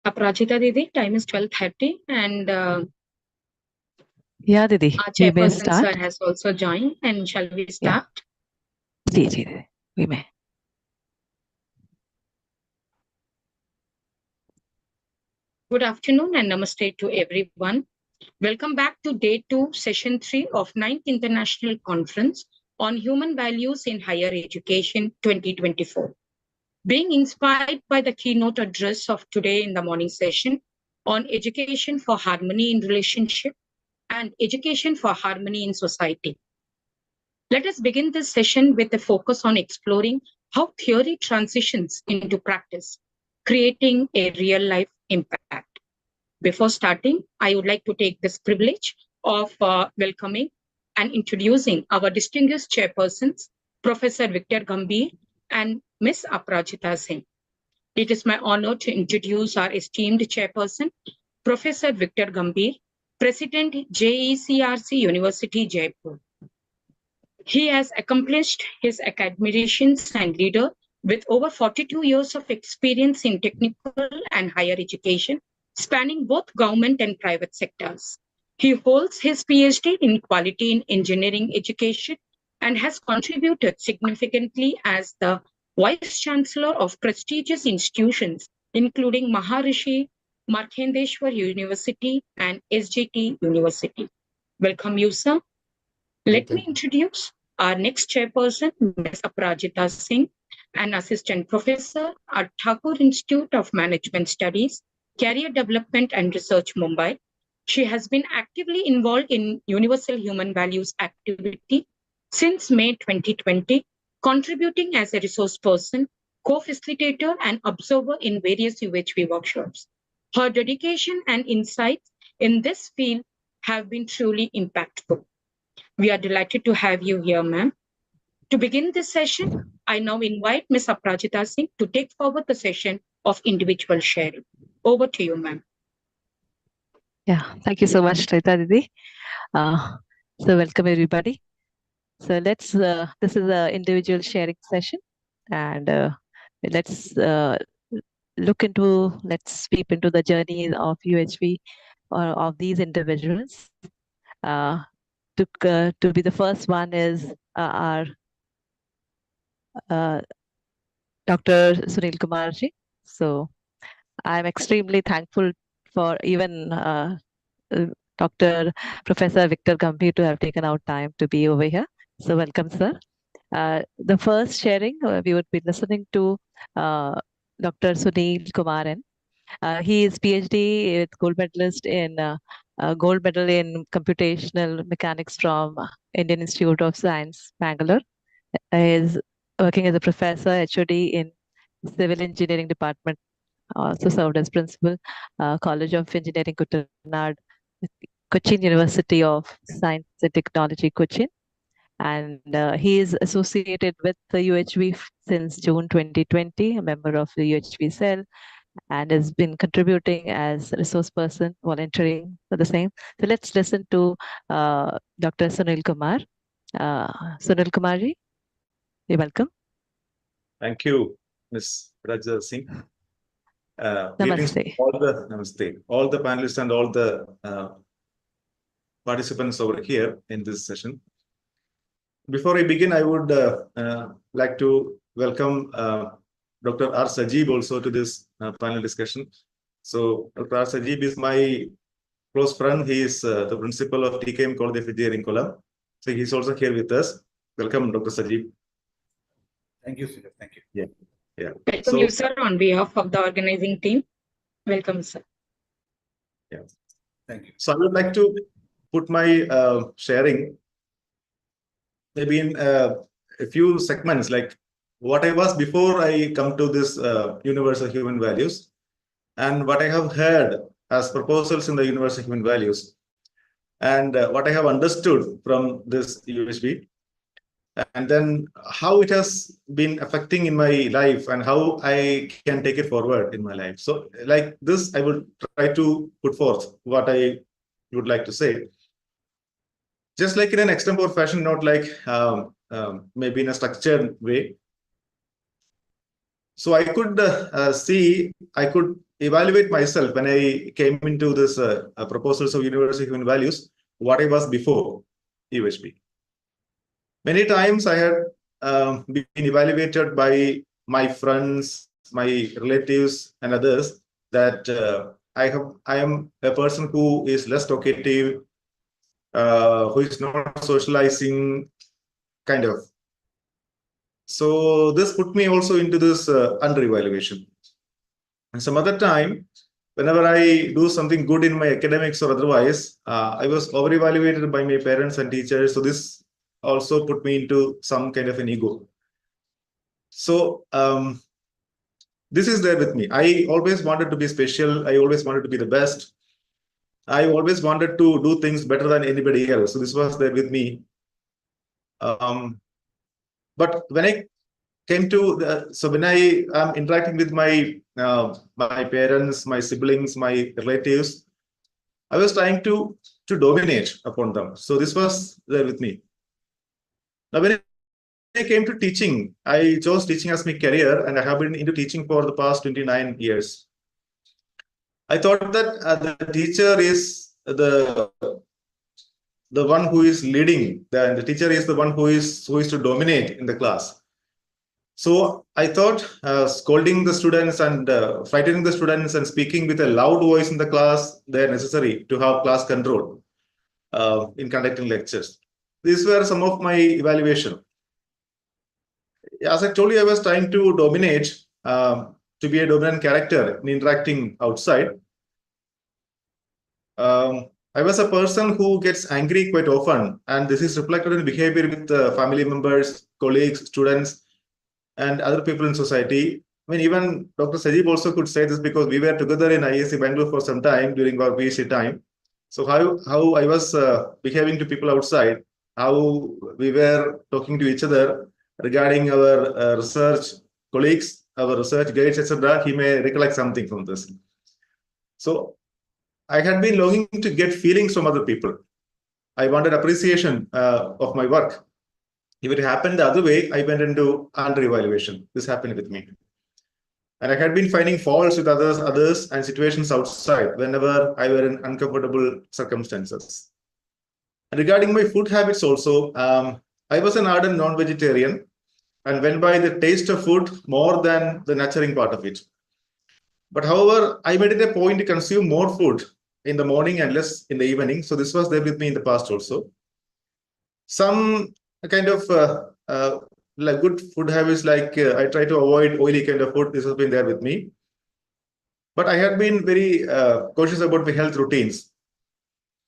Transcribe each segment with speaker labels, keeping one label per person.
Speaker 1: Aprajita Didi, time is 12:30 and
Speaker 2: Yeah, Didi,
Speaker 1: our
Speaker 2: we may
Speaker 1: chairperson
Speaker 2: start.
Speaker 1: sir has also joined. And shall we
Speaker 2: Yeah.
Speaker 1: start?
Speaker 2: Didi, we may.
Speaker 1: Good afternoon and namaste to everyone. Welcome back to day 2, session 3 of 9th International Conference on Human Values in Higher Education 2024. Being inspired by the keynote address of today in the morning session on education for harmony in relationship and education for harmony in society. Let us begin this session with a focus on exploring how theory transitions into practice, creating a real-life impact. Before starting, I would like to take this privilege of welcoming and introducing our distinguished chairpersons, Professor Victor Gambhir and Ms. Aprajita Singh. It is my honor to introduce our esteemed chairperson, Professor Victor Gambhir, President, JECRC University, Jaipur. He has accomplished his academicians and leader with over 42 years of experience in technical and higher education, spanning both government and private sectors. He holds his PhD in quality in engineering education and has contributed significantly as the Vice Chancellor of prestigious institutions, including Maharishi Markandeeshwar University and SGT University. Welcome you, sir. Let me introduce our next chairperson, Ms. Aprajita Singh, an assistant professor at Thakur Institute of Management Studies, Career Development and Research, Mumbai. She has been actively involved in Universal Human Values activity since May 2020, contributing as a resource person, co-facilitator, and observer in various UHV workshops. Her dedication and insights in this field have been truly impactful. We are delighted to have you here, ma'am. To begin this session, I now invite Ms. Aprajita Singh to take forward the session of individual sharing. Over to you, ma'am.
Speaker 2: Yeah, thank you so much, Rita Didi. So welcome everybody. So let's, this is an individual sharing session and let's let's sweep into the journey of UHV or of these individuals. To be the first one is our Dr. Sunil Kumarji. So I'm extremely thankful for even Dr. Professor Victor Gambhir to have taken out time to be over here. So welcome, sir. The first sharing, we would be listening to Dr. Sunil Kumaran. He is PhD with gold medalist in gold medal in computational mechanics from Indian Institute of Science, Bangalore. He is working as a professor, HOD in Civil Engineering Department. Also served as principal, College of Engineering, Kuttanad, Cochin University of Science and Technology, Cochin. And he is associated with the UHV since June 2020, a member of the UHV cell, and has been contributing as a resource person, volunteering for the same. So let's listen to Dr. Sunil Kumar. Sunil Kumarji, you're welcome.
Speaker 3: Thank you, Ms. Aprajita Singh.
Speaker 2: Namaste.
Speaker 3: All the panelists and all the participants over here in this session. Before I begin, I would like to welcome Dr. R. Sajib also to this panel discussion. So Dr. R. Sajib is my close friend. He is the principal of TKM College of Engineering, Kollam. So he's also here with us. Welcome, Dr. Sajib.
Speaker 4: Thank you, sir. Thank you.
Speaker 3: Yeah.
Speaker 1: Welcome you, sir, on behalf of the organizing team. Welcome, sir.
Speaker 3: Yeah.
Speaker 4: Thank you.
Speaker 3: So I would like to put my sharing maybe in a few segments, like what I was before I come to this universal human values and what I have heard as proposals in the universal human values and what I have understood from this UHV, and then how it has been affecting in my life and how I can take it forward in my life. So like this, I will try to put forth what I would like to say. Just like in an extempore fashion, not like maybe in a structured way. So I could see, I could evaluate myself when I came into this proposals of University of Human Values, what I was before UHV. Many times I had been evaluated by my friends, my relatives, and others that I am a person who is less talkative, who is not socializing, kind of. So this put me also into this under-evaluation. And some other time, whenever I do something good in my academics or otherwise, I was over-evaluated by my parents and teachers. So this also put me into some kind of an ego. So this is there with me. I always wanted to be special. I always wanted to be the best. I always wanted to do things better than anybody else. So this was there with me. But when I came to so when I am interacting with my my parents, my siblings, my relatives, I was trying to dominate upon them. So this was there with me. Now when I came to teaching, I chose teaching as my career, and I have been into teaching for the past 29 years. I thought that the teacher is the one who is leading. The teacher is the one who is to dominate in the class. So I thought scolding the students and frightening the students and speaking with a loud voice in the class, they are necessary to have class control in conducting lectures. These were some of my evaluation. As I told you, I was trying to dominate, to be a dominant character in interacting outside. I was a person who gets angry quite often, and this is reflected in behavior with family members, colleagues, students, and other people in society. I mean, even Dr. Sajib also could say this because we were together in IISc Bangalore for some time during our PhD time. So how I was behaving to people outside, how we were talking to each other regarding our research colleagues, our research guides, etc. He may recollect something from this. So I had been longing to get feelings from other people. I wanted appreciation of my work. If it happened the other way, I went into under-evaluation. This happened with me. And I had been finding faults with others and situations outside whenever I were in uncomfortable circumstances. And regarding my food habits also, I was an ardent non-vegetarian and went by the taste of food more than the nurturing part of it. But however, I made it a point to consume more food in the morning and less in the evening. So this was there with me in the past also. Some kind of like good food habits, like I try to avoid oily kind of food. This has been there with me. But I had been very cautious about my health routines.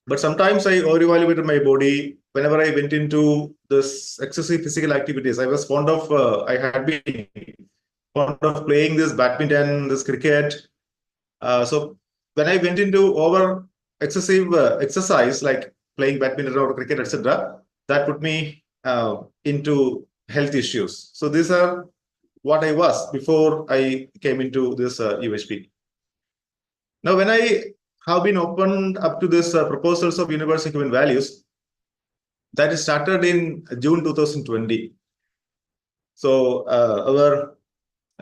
Speaker 3: But sometimes I over-evaluated my body whenever I went into this excessive physical activities. I was fond of, I had been fond of playing this badminton, this cricket. So when I went into over excessive exercise, like playing badminton or cricket, etc., that put me into health issues. So these are what I was before I came into this UHP. Now, when I have been opened up to this proposals of University of Human Values, that is started in June 2020. So our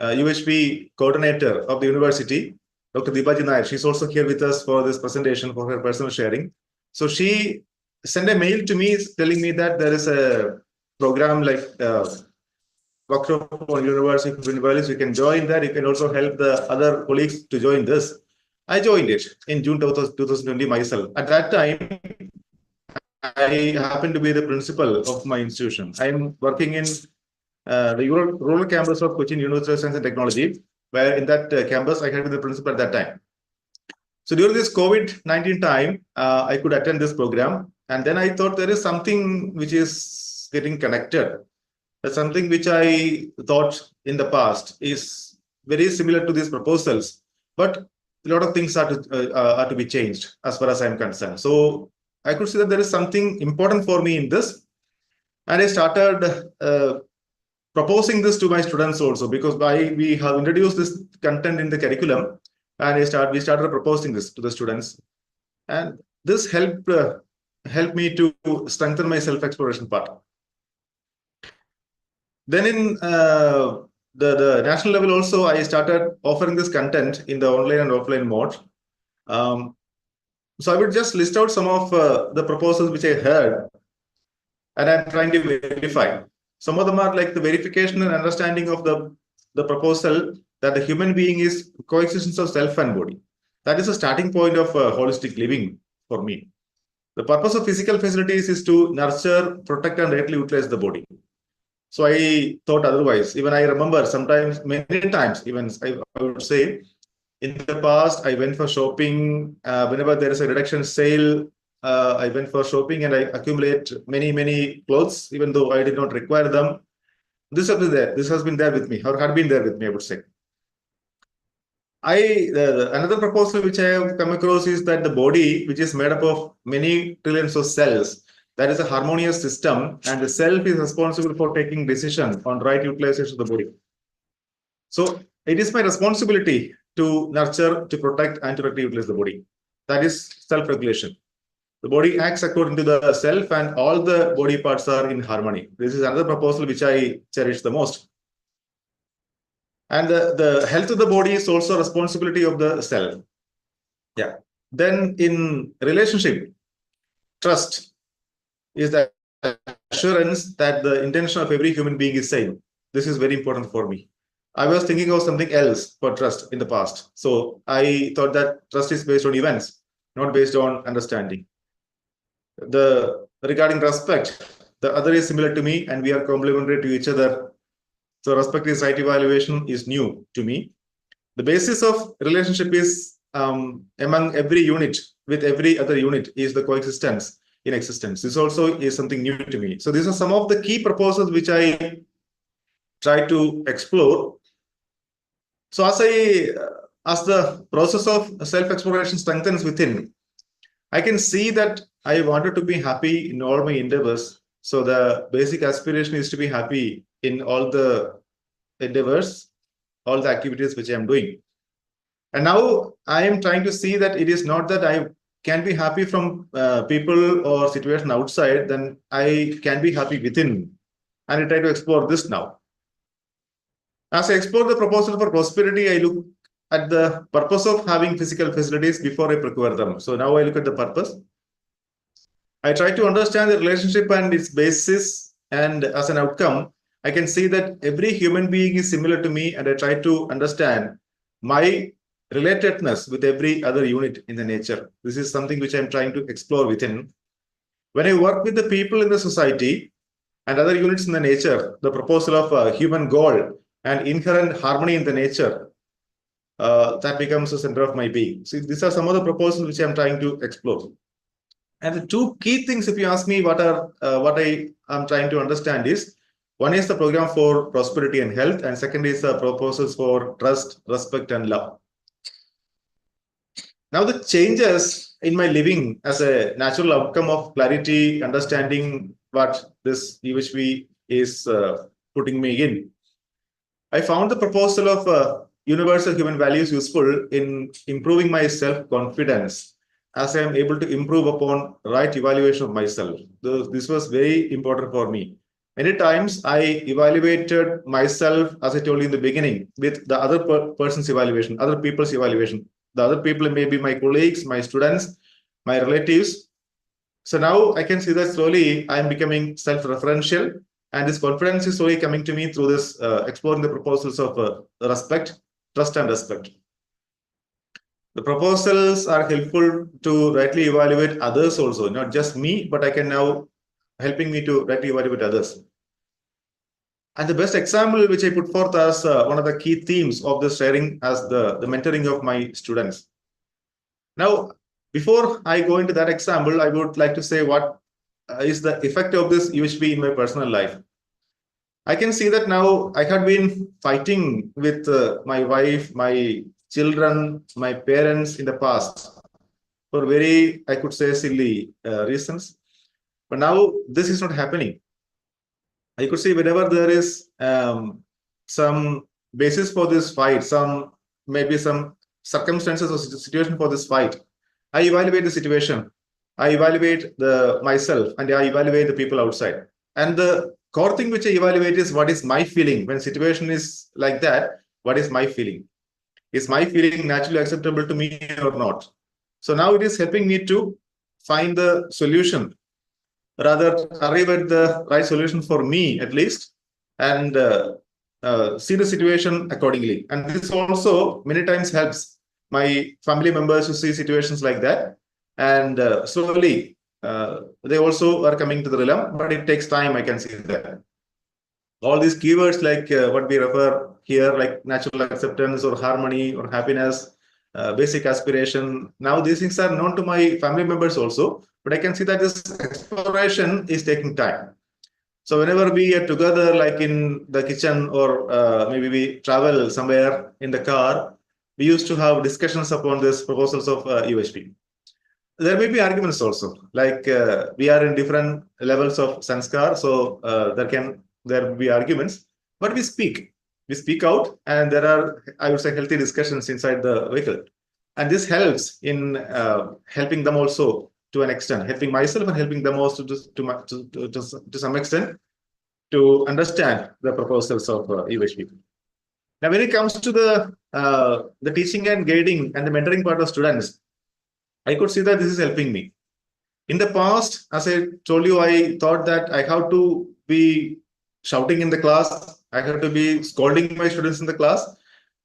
Speaker 3: UHP coordinator of the university, Dr. Deepaji Nair, she's also here with us for this presentation for her personal sharing. So she sent a mail to me telling me that there is a program like workshop on University of Human Values. You can join that. You can also help the other colleagues to join this. I joined it in June 2020 myself. At that time, I happened to be the principal of my institution. I am working in the rural campus of Cochin University of Science and Technology, where in that campus, I had been the principal at that time. So during this COVID-19 time, I could attend this program. And then I thought there is something which is getting connected. That's something which I thought in the past is very similar to these proposals, but a lot of things are to be changed as far as I'm concerned. So I could see that there is something important for me in this. And I started proposing this to my students also, because we have introduced this content in the curriculum, and we started proposing this to the students. And this helped me to strengthen my self-exploration part. Then in the national level also, I started offering this content in the online and offline mode. So I would just list out some of the proposals which I heard, and I'm trying to verify. Some of them are like the verification and understanding of the proposal that the human being is coexistence of self and body. That is a starting point of holistic living for me. The purpose of physical facilities is to nurture, protect, and rightly utilize the body. So I thought otherwise. Even I remember sometimes, many times, even I would say, in the past, I went for shopping. Whenever there is a reduction sale, I went for shopping and I accumulate many clothes, even though I did not require them. This has been there. This has been there with me, or had been there with me, I would say. Another proposal which I have come across is that the body, which is made up of many trillions of cells, that is a harmonious system, and the self is responsible for taking decision on right utilization of the body. So it is my responsibility to nurture, to protect, and to rightly utilize the body. That is self-regulation. The body acts according to the self, and all the body parts are in harmony. This is another proposal which I cherish the most. And the health of the body is also responsibility of the self. Yeah. Then in relationship, trust is the assurance that the intention of every human being is same. This is very important for me. I was thinking of something else for trust in the past. So I thought that trust is based on events, not based on understanding. Regarding respect, the other is similar to me and we are complementary to each other. So respect is right evaluation is new to me. The basis of relationship is among every unit with every other unit is the coexistence in existence. This also is something new to me. So these are some of the key proposals which I try to explore. So as the process of self-exploration strengthens within, I can see that I wanted to be happy in all my endeavors. So the basic aspiration is to be happy in all the endeavors, all the activities which I am doing. And now I am trying to see that it is not that I can be happy from people or situation outside, then I can be happy within. And I try to explore this now. As I explore the proposal for prosperity, I look at the purpose of having physical facilities before I procure them. So now I look at the purpose. I try to understand the relationship and its basis, and as an outcome, I can see that every human being is similar to me, and I try to understand my relatedness with every other unit in the nature. This is something which I'm trying to explore within. When I work with the people in the society and other units in the nature, the proposal of a human goal and inherent harmony in the nature, that becomes the center of my being. See, these are some of the proposals which I'm trying to explore. And the two key things, if you ask me, what I am trying to understand is, one is the program for prosperity and health, and second is the proposals for trust, respect, and love. Now, the changes in my living as a natural outcome of clarity, understanding what this UHV is putting me in. I found the proposal of universal human values useful in improving my self-confidence as I am able to improve upon right evaluation of myself. This was very important for me. Many times I evaluated myself, as I told you in the beginning, with the other person's evaluation, other people's evaluation. The other people may be my colleagues, my students, my relatives. So now I can see that slowly I am becoming self-referential, and this confidence is slowly coming to me through this exploring the proposals of respect, trust, and respect. The proposals are helpful to rightly evaluate others also, not just me, but I can now helping me to rightly evaluate others. And the best example which I put forth as one of the key themes of this sharing as the mentoring of my students. Now, before I go into that example, I would like to say what is the effect of this UHV in my personal life. I can see that now I have been fighting with my wife, my children, my parents in the past for very, I could say, silly reasons. But now this is not happening. I could see whenever there is some basis for this fight, maybe some circumstances or situation for this fight, I evaluate the situation. I evaluate myself, and I evaluate the people outside. And the core thing which I evaluate is what is my feeling when situation is like that. What is my feeling? Is my feeling naturally acceptable to me or not? So now it is helping me to find the solution, rather arrive at the right solution for me at least, and see the situation accordingly. And this also many times helps my family members to see situations like that, and slowly they also are coming to the realm, but it takes time. I can see that all these keywords like what we refer here, like natural acceptance or harmony or happiness, basic aspiration, now these things are known to my family members also, but I can see that this exploration is taking time. So whenever we are together, like in the kitchen, or maybe we travel somewhere in the car, we used to have discussions upon these proposals of UHP. There may be arguments also, like we are in different levels of sanskar, so there will be arguments, but we speak out, and there are, I would say, healthy discussions inside the vehicle, and this helps in helping them also to an extent, helping myself and helping them also to some extent to understand the proposals of UHP. Now, when it comes to the teaching and guiding and the mentoring part of students, I could see that this is helping me. In the past, as I told you, I thought that I have to be shouting in the class, I have to be scolding my students in the class,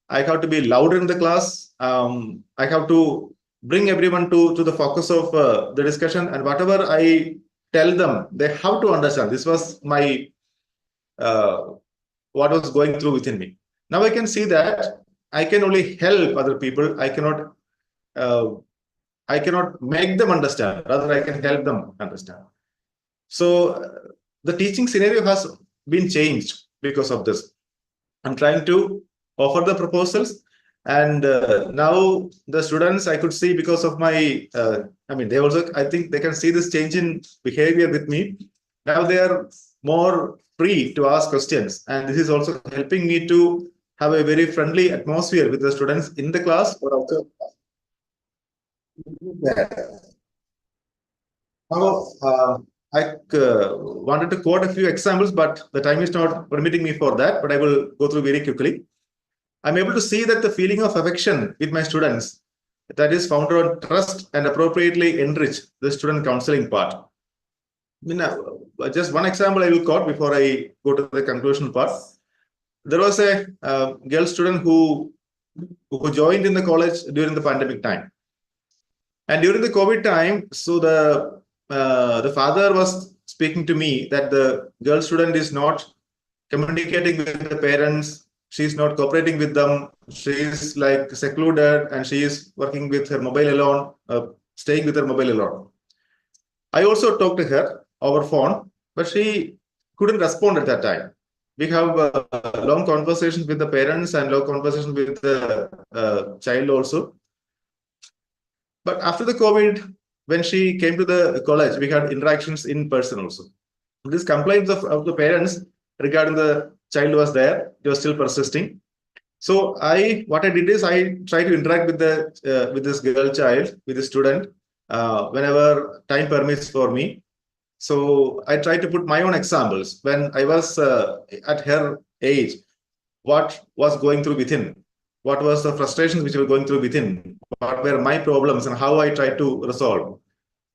Speaker 3: I have to be louder in the class, I have to bring everyone to the focus of the discussion, and whatever I tell them, they have to understand. This was my what was going through within me. Now I can see that I can only help other people. I cannot make them understand, rather I can help them understand. So the teaching scenario has been changed because of this. I'm trying to offer the proposals, and now the students, I could see, because of my, they also, I think they can see this change in behavior with me. Now they are more free to ask questions, and this is also helping me to have a very friendly atmosphere with the students in the class or outside. Now, I wanted to quote a few examples, but the time is not permitting me for that, but I will go through very quickly. I'm able to see that the feeling of affection with my students, that is founded on trust and appropriately enrich the student counseling part. Just one example I will quote before I go to the conclusion part. There was a girl student who joined in the college during the pandemic time. And during the COVID time, so the father was speaking to me that the girl student is not communicating with the parents. She's not cooperating with them. She is like secluded, and she is working with her mobile alone, staying with her mobile alone. I also talked to her over phone, but she couldn't respond at that time. We have long conversations with the parents and long conversations with the child also. But after the COVID, when she came to the college, we had interactions in person also. These complaints of the parents regarding the child was there, it was still persisting. So what I did is I tried to interact with this girl child, with the student, whenever time permits for me. So I tried to put my own examples when I was at her age, what was going through within, what was the frustrations which were going through within, what were my problems, and how I tried to resolve.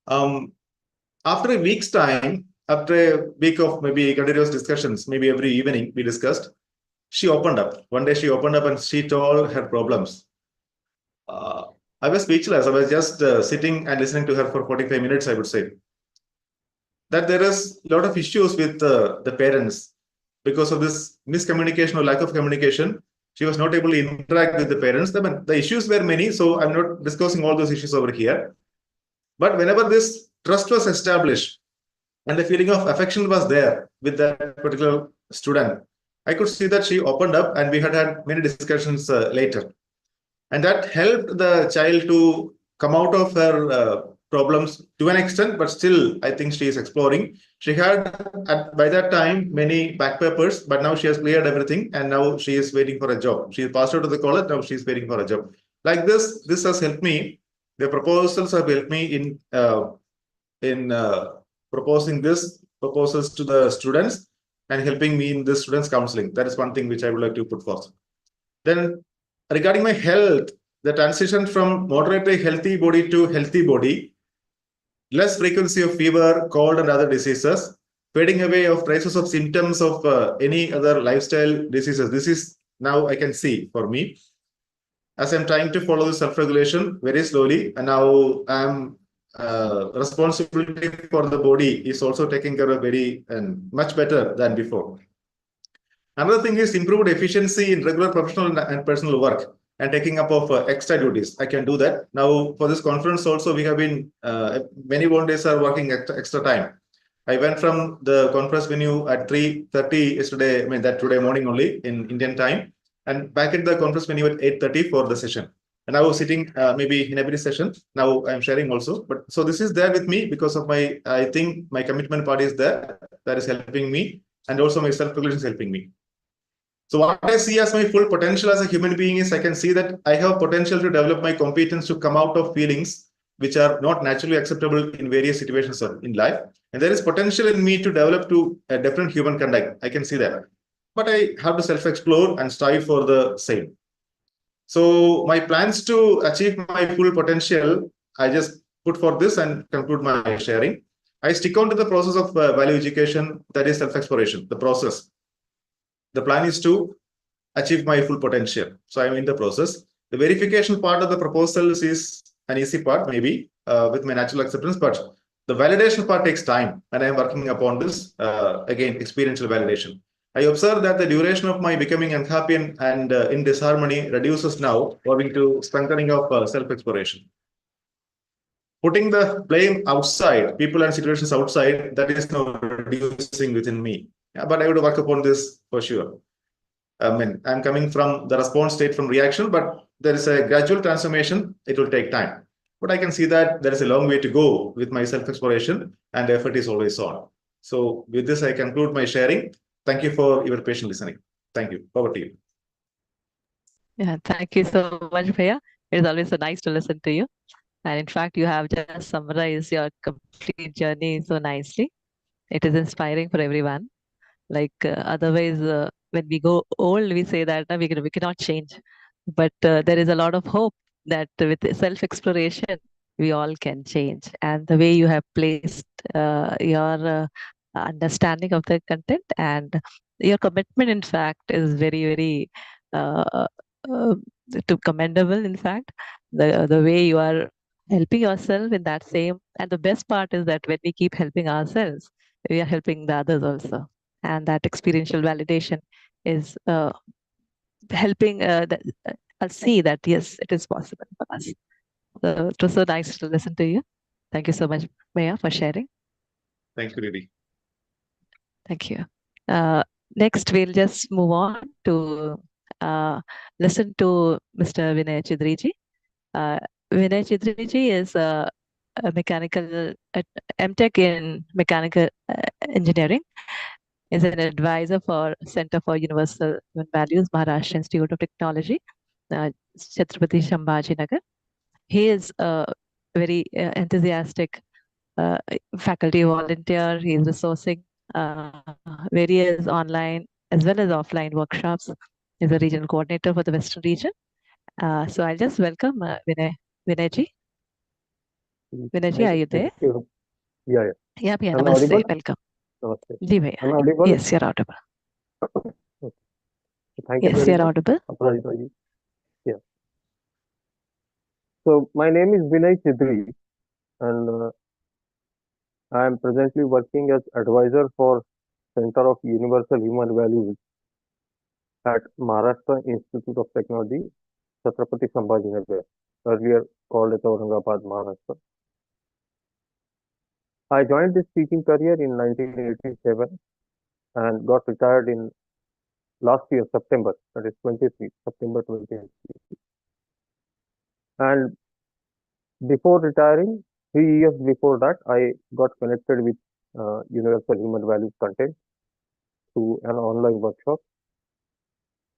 Speaker 3: After a week's time, after a week of maybe continuous discussions, maybe every evening we discussed, she opened up. One day she opened up and she told her problems. I was speechless. I was just sitting and listening to her for 45 minutes, I would say. That there is a lot of issues with the parents because of this miscommunication or lack of communication. She was not able to interact with the parents. The issues were many, so I'm not discussing all those issues over here. But whenever this trust was established and the feeling of affection was there with that particular student, I could see that she opened up, and we had many discussions later. And that helped the child to come out of her problems to an extent, but still, I think she is exploring. She had, by that time, many back papers, but now she has cleared everything, and now she is waiting for a job. She passed out of the college, now she is waiting for a job. Like this has helped me. The proposals have helped me in proposing this proposals to the students. and helping me in the students' counseling. That is one thing which I would like to put forth. Then regarding my health, the transition from moderately healthy body to healthy body, less frequency of fever, cold, and other diseases, fading away of traces of symptoms of any other lifestyle diseases. This is now I can see for me. As I'm trying to follow the self-regulation very slowly, and now I'm responsibility for the body is also taken care of very and much better than before. Another thing is improved efficiency in regular professional and personal work and taking up of extra duties. I can do that. Now for this conference also, we have been, many volunteers are working extra time. I went from the conference venue at 3:30 yesterday, I mean that today morning only in Indian time, and back at the conference venue at 8:30 for the session. And I was sitting maybe in every session. Now I'm sharing also. But so this is there with me because of my, I think my commitment part is there that is helping me, and also my self-regulation is helping me. So what I see as my full potential as a human being is I can see that I have potential to develop my competence to come out of feelings which are not naturally acceptable in various situations in life. And there is potential in me to develop to a different human conduct. I can see that. But I have to self-explore and strive for the same. So my plans to achieve my full potential, I just put for this and conclude my sharing. I stick on to the process of value education, that is self-exploration, the process. The plan is to achieve my full potential. So I'm in the process. The verification part of the proposals is an easy part, maybe with my natural acceptance, but the validation part takes time, and I'm working upon this, again, experiential validation. I observe that the duration of my becoming unhappy and in disharmony reduces now, owing to strengthening of self-exploration. Putting the blame outside, people and situations outside, that is now reducing within me. Yeah, but I would work upon this for sure. I mean, I'm coming from the response state from reaction, but there is a gradual transformation. It will take time. But I can see that there is a long way to go with my self-exploration, and effort is always on. So with this, I conclude my sharing. Thank you for your patient listening. Thank you. Over to you.
Speaker 2: Yeah, thank you so much, Bhaiya. It is always so nice to listen to you. And in fact, you have just summarized your complete journey so nicely. It is inspiring for everyone. Like otherwise, when we go old, we say that we cannot change. But there is a lot of hope that with self-exploration, we all can change. And the way you have placed your understanding of the content and your commitment, in fact, is very, very uh, uh, commendable. In fact, the way you are helping yourself in that same, and the best part is that when we keep helping ourselves, we are helping the others also, and that experiential validation is helping us see that yes, it is possible for us. So it was so nice to listen to you. Thank you so much, Maya, for sharing.
Speaker 3: Thank you, Didi.
Speaker 2: Thank you. Next, we'll just move on to listen to Mr. Vinay Chidriji. Vinay Chidriji is a mechanical MTech in mechanical engineering. Is an advisor for Center for Universal Human Values, Maharashtra Institute of Technology, Chhatrapati Sambhaji Nagar. He is a very enthusiastic faculty volunteer. He is resourcing various online as well as offline workshops. He is a regional coordinator for the Western region. So I'll just welcome Vinayji. Vinayji, are you there?
Speaker 5: Yeah.
Speaker 2: Yeah,
Speaker 5: Am I
Speaker 2: namaste.
Speaker 5: audible?
Speaker 2: Welcome.
Speaker 5: Namaste.
Speaker 2: Ji, bhaiya.
Speaker 5: Am I audible?
Speaker 2: Yes, you're audible.
Speaker 5: Okay. Thank you
Speaker 2: Yes,
Speaker 5: very
Speaker 2: you're
Speaker 5: much.
Speaker 2: audible.
Speaker 5: Aparajita. Yeah. So my name is Vinay Chidri, and I am presently working as advisor for Center of Universal Human Values at Maharashtra Institute of Technology, Chhatrapati Sambhaji Nagar, earlier called as Aurangabad, Maharashtra. I joined this teaching career in 1987 and got retired in last year, September, that is September 23. And before retiring, 3 years before that, I got connected with Universal Human Values content through an online workshop.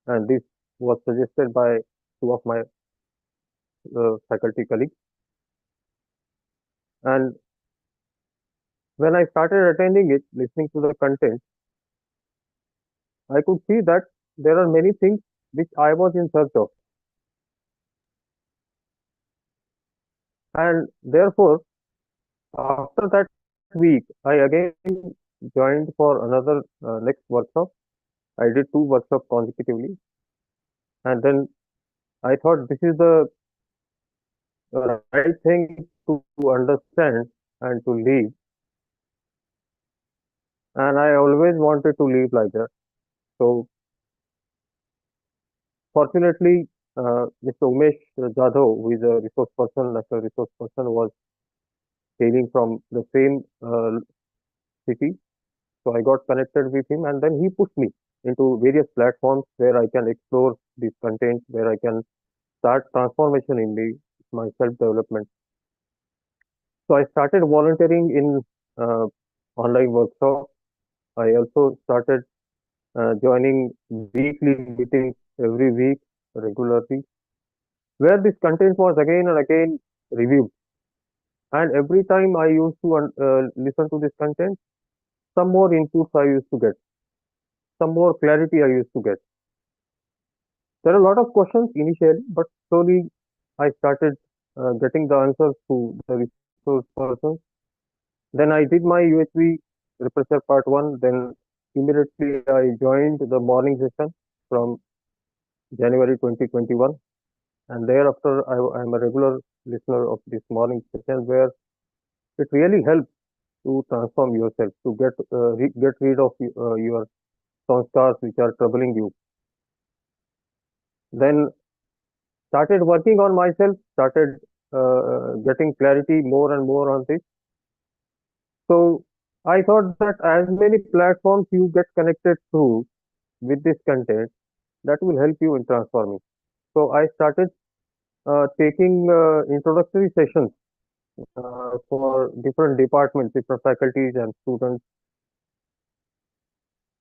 Speaker 5: And this was suggested by two of my faculty colleagues. And when I started attending it, listening to the content, I could see that there are many things which I was in search of. And therefore, after that week, I again joined for another next workshop. I did 2 workshops consecutively. And then I thought this is the right thing to understand and to leave. And I always wanted to leave like that. So fortunately, Mr. Umesh Jadhav, who is a resource person, national resource person, was hailing from the same city. So I got connected with him, and then he pushed me into various platforms where I can explore these contents, where I can start transformation in my self-development. So I started volunteering in online workshops. I also started joining weekly meetings every week regularly, where this content was again and again reviewed. And every time I used to listen to this content, some more inputs I used to get, some more clarity I used to get. There are a lot of questions initially, but slowly I started getting the answers to the resource persons. Then I did my UHV refresher part 1. Then immediately I joined the morning session from January 2021. And thereafter, I am a regular listener of this morning session where it really helps to transform yourself, to get rid of your sanskars which are troubling you. Then started working on myself, started getting clarity more and more on this. So I thought that as many platforms you get connected to with this content, that will help you in transforming. So I started taking introductory sessions for different departments, different faculties and students.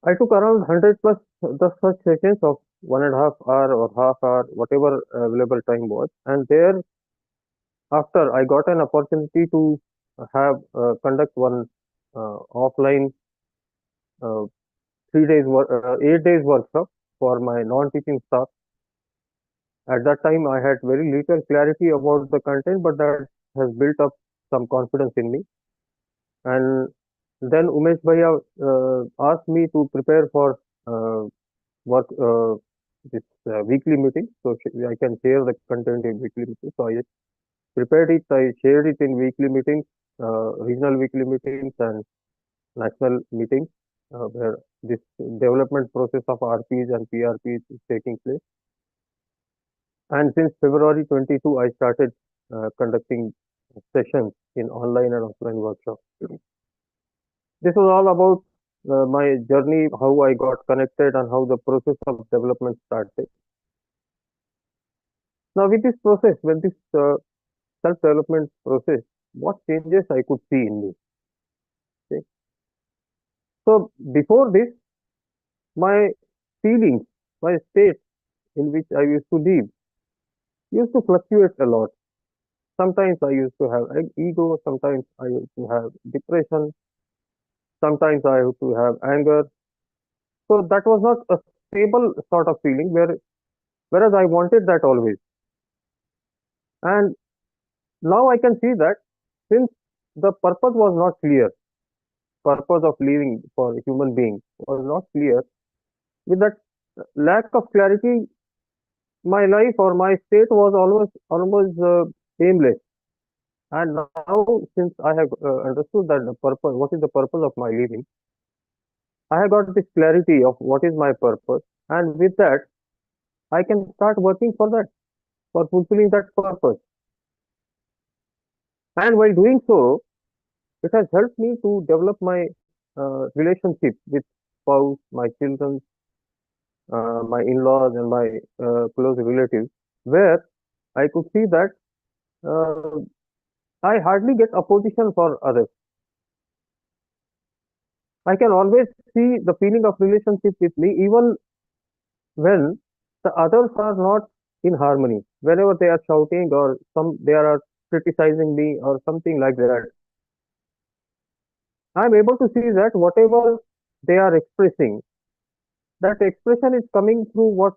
Speaker 5: I took around 100 plus the such sessions of 1.5 hour or half hour, whatever available time was. And there, after I got an opportunity to have conduct one offline 8 days workshop for my non-teaching staff. At that time, I had very little clarity about the content, but that has built up some confidence in me. And then Umesh Bhaiya asked me to prepare for work this weekly meeting, so I can share the content in weekly meetings. So I prepared it, I shared it in weekly meetings, regional weekly meetings, and national meetings, where this development process of RPs and PRPs is taking place. And since February 22, I started conducting sessions in online and offline workshops. This was all about my journey, how I got connected and how the process of development started. Now with this process, with this self-development process, what changes I could see in me. Okay. So before this, my feelings, my state in which I used to live used to fluctuate a lot. Sometimes I used to have ego, sometimes I used to have depression, sometimes I used to have anger. So that was not a stable sort of feeling whereas I wanted that always. And now I can see that since the purpose was not clear, purpose of living for a human being was not clear, with that lack of clarity, my life or my state was almost aimless. And now, since I have understood that the purpose, what is the purpose of my living, I have got this clarity of what is my purpose, and with that, I can start working for that, for fulfilling that purpose. And while doing so, it has helped me to develop my relationship with spouse, my children, my in-laws, and my close relatives, where I could see that I hardly get opposition for others. I can always see the feeling of relationship with me, even when the others are not in harmony. Whenever they are shouting or they are criticizing me or something like that, I'm able to see that whatever they are expressing that expression is coming through what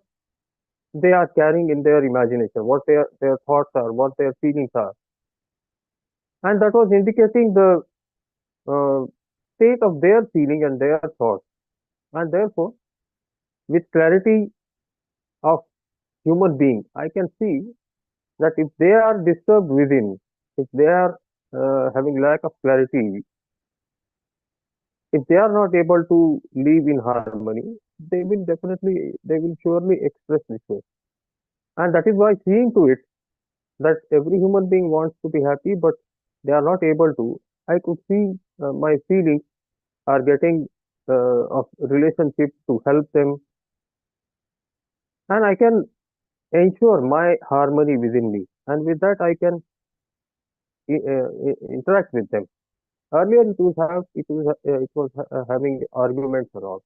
Speaker 5: they are carrying in their imagination, what their thoughts are, what their feelings are. And that was indicating the uh, state of their feeling and their thoughts. And therefore, with clarity of human being, I can see that if they are disturbed within, if they are having lack of clarity, if they are not able to live in harmony, they will surely express this way. And that is why seeing to it that every human being wants to be happy, but they are not able to. I could see my feelings are getting of relationship to help them, and I can ensure my harmony within me, and with that I can interact with them. Earlier it was having arguments and all.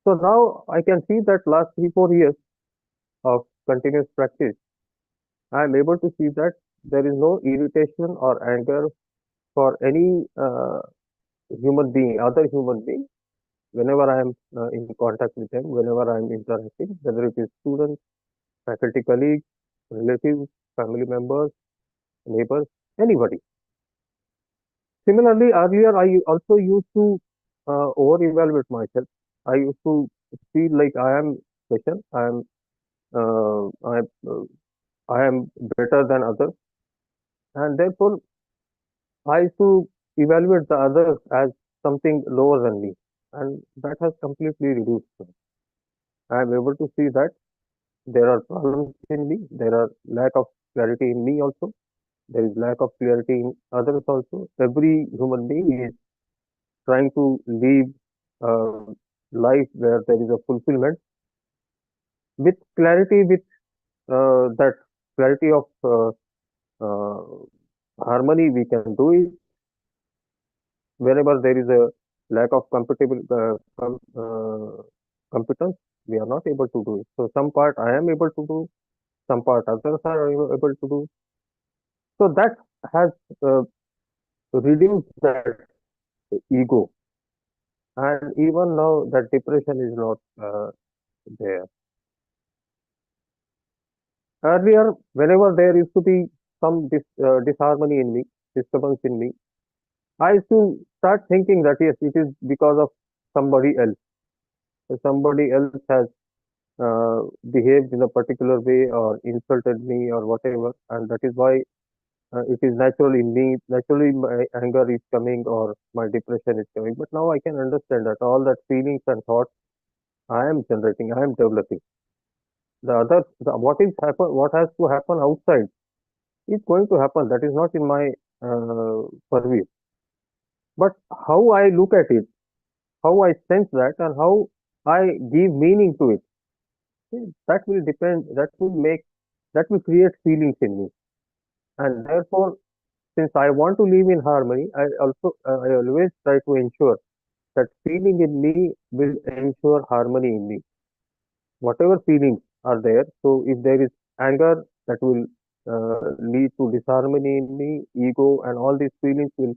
Speaker 5: So now I can see that last 3-4 years of continuous practice, I am able to see that there is no irritation or anger for any human being, other human being, whenever I am in contact with them, whenever I am interacting, whether it is students, faculty colleagues, relatives, family members, neighbors, anybody. Similarly, earlier I also used to over-evaluate myself. I used to feel like I am special, uh, I, uh, I am better than others, and therefore I used to evaluate the others as something lower than me, and that has completely reduced. I am able to see that there are problems in me, there are lack of clarity in me also, there is lack of clarity in others also. Every human being is trying to live a life where there is a fulfillment. With clarity, with that clarity of uh, harmony, we can do it. Wherever there is a lack of competence, we are not able to do it. So some part I am able to do, some part others are able to do. So that has reduced that ego, and even now that depression is not there. Earlier, whenever there used to be some disharmony in me, disturbance in me, I used to start thinking that yes, it is because of somebody else. Somebody else has behaved in a particular way or insulted me or whatever, and that is why it is natural in me. Naturally, my anger is coming or my depression is coming. But now I can understand that all that feelings and thoughts I am generating, I am developing. What has to happen outside is going to happen. That is not in my purview. But how I look at it, how I sense that, and how I give meaning to it, that will depend. That will create feelings in me, and therefore, since I want to live in harmony, I always try to ensure that feeling in me will ensure harmony in me. Whatever feelings are there, so if there is anger, that will lead to disharmony in me, ego, and all these feelings will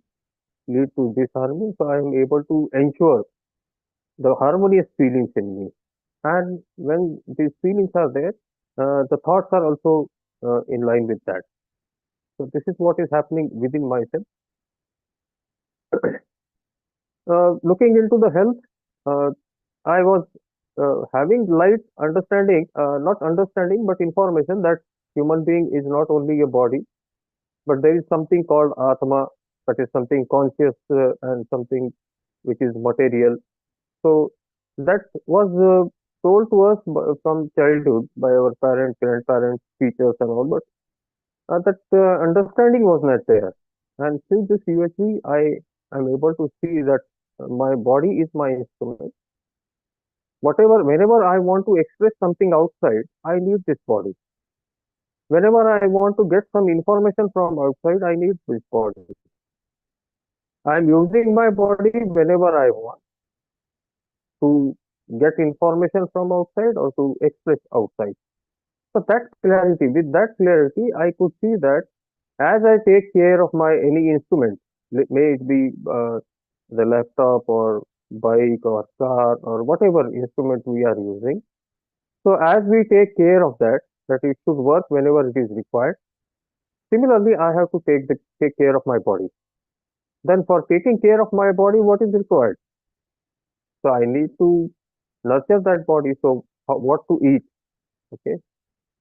Speaker 5: lead to disharmony. So I am able to ensure the harmonious feelings in me. And when these feelings are there, the thoughts are also in line with that. So this is what is happening within myself. Looking into the health, I was having light understanding, not understanding, but information that human being is not only a body, but there is something called Atma, that is something conscious and something which is material. So that was told to us from childhood by our parents, grandparents, teachers, and all, but that understanding was not there. And since this UHV, I am able to see that my body is my instrument. Whenever I want to express something outside, I need this body. Whenever I want to get some information from outside, I need this body. I am using my body whenever I want to get information from outside or to express outside. So with that clarity, I could see that as I take care of my any instrument, may it be the laptop or bike or car or whatever instrument we are using. So as we take care of that it should work whenever it is required. Similarly, I have to take care of my body. Then for taking care of my body, what is required? So I need to nurture that body. So what to eat? Okay,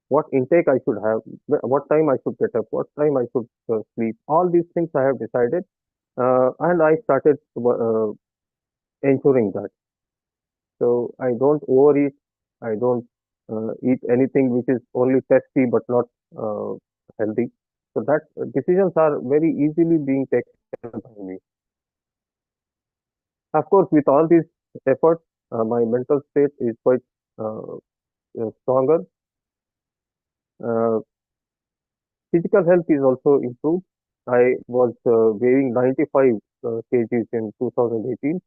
Speaker 5: what intake I should have, what time I should get up, what time I should sleep. All these things I have decided, and I started ensuring that. So I don't overeat. I don't eat anything which is only tasty but not healthy. So that decisions are very easily being taken by me. Of course, with all these efforts, my mental state is quite stronger. Physical health is also improved. I was weighing 95 kgs in 2018.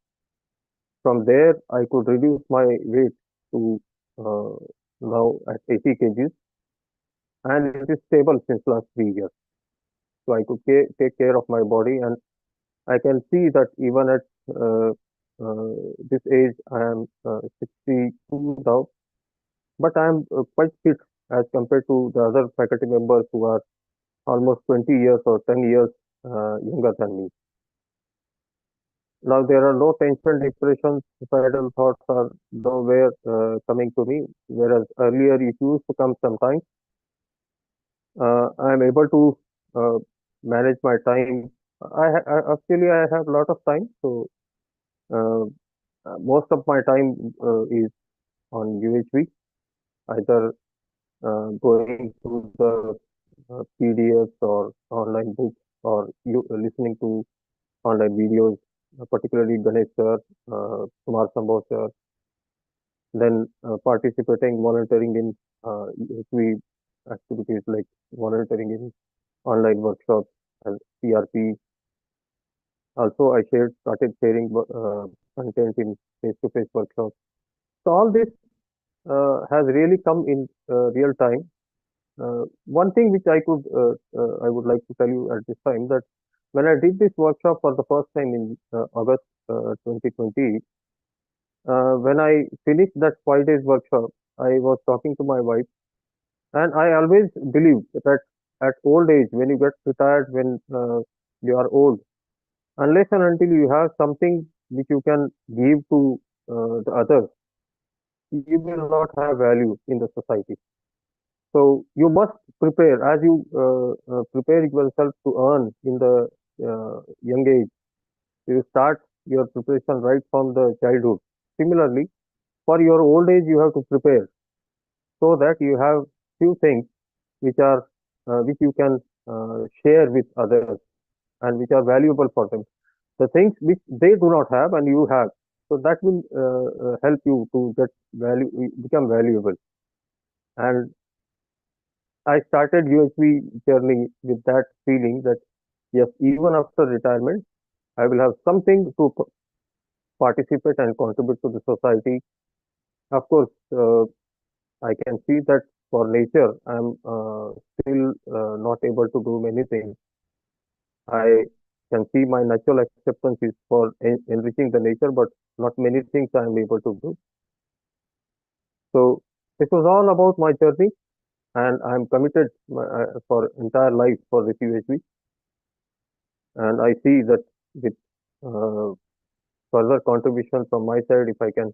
Speaker 5: From there, I could reduce my weight to uh, now at 80 kgs, and it is stable since last 3 years. So I could take care of my body, and I can see that even at this age, I am 62 now, but I am quite fit as compared to the other faculty members who are almost 20 years or 10 years younger than me. Now there are no tension, depression, suicidal thoughts are nowhere coming to me, whereas earlier it used to come sometimes. I am able to manage my time. Actually I have a lot of time, so uh, most of my time is on UHV, either going through the PDFs or online books or listening to online videos, particularly Ganesh sir, Kumar Sambhav sir, then participating, volunteering in UHV activities like volunteering in online workshops and CRP. Also, I started sharing content in face-to-face workshops. So all this has really come in real time. One thing which I would like to tell you at this time, that when I did this workshop for the first time in August 2020, when I finished that 5 days workshop, I was talking to my wife, and I always believed that at old age, when you get retired, when you are old, unless and until you have something which you can give to the others, you will not have value in the society. So you must prepare as you prepare yourself to earn in the young age. You start your preparation right from the childhood. Similarly, for your old age, you have to prepare so that you have few things which are which you can share with others and which are valuable for them. The things which they do not have and you have, so that will help you to get become valuable. And I started UHV journey with that feeling that yes, even after retirement, I will have something to participate and contribute to the society. Of course, I can see that for nature, I'm still not able to do many things. I can see my natural acceptance is for enriching the nature, but not many things I am able to do. So this was all about my journey, and I am committed for entire life for the UHV. And I see that with further contribution from my side, if I can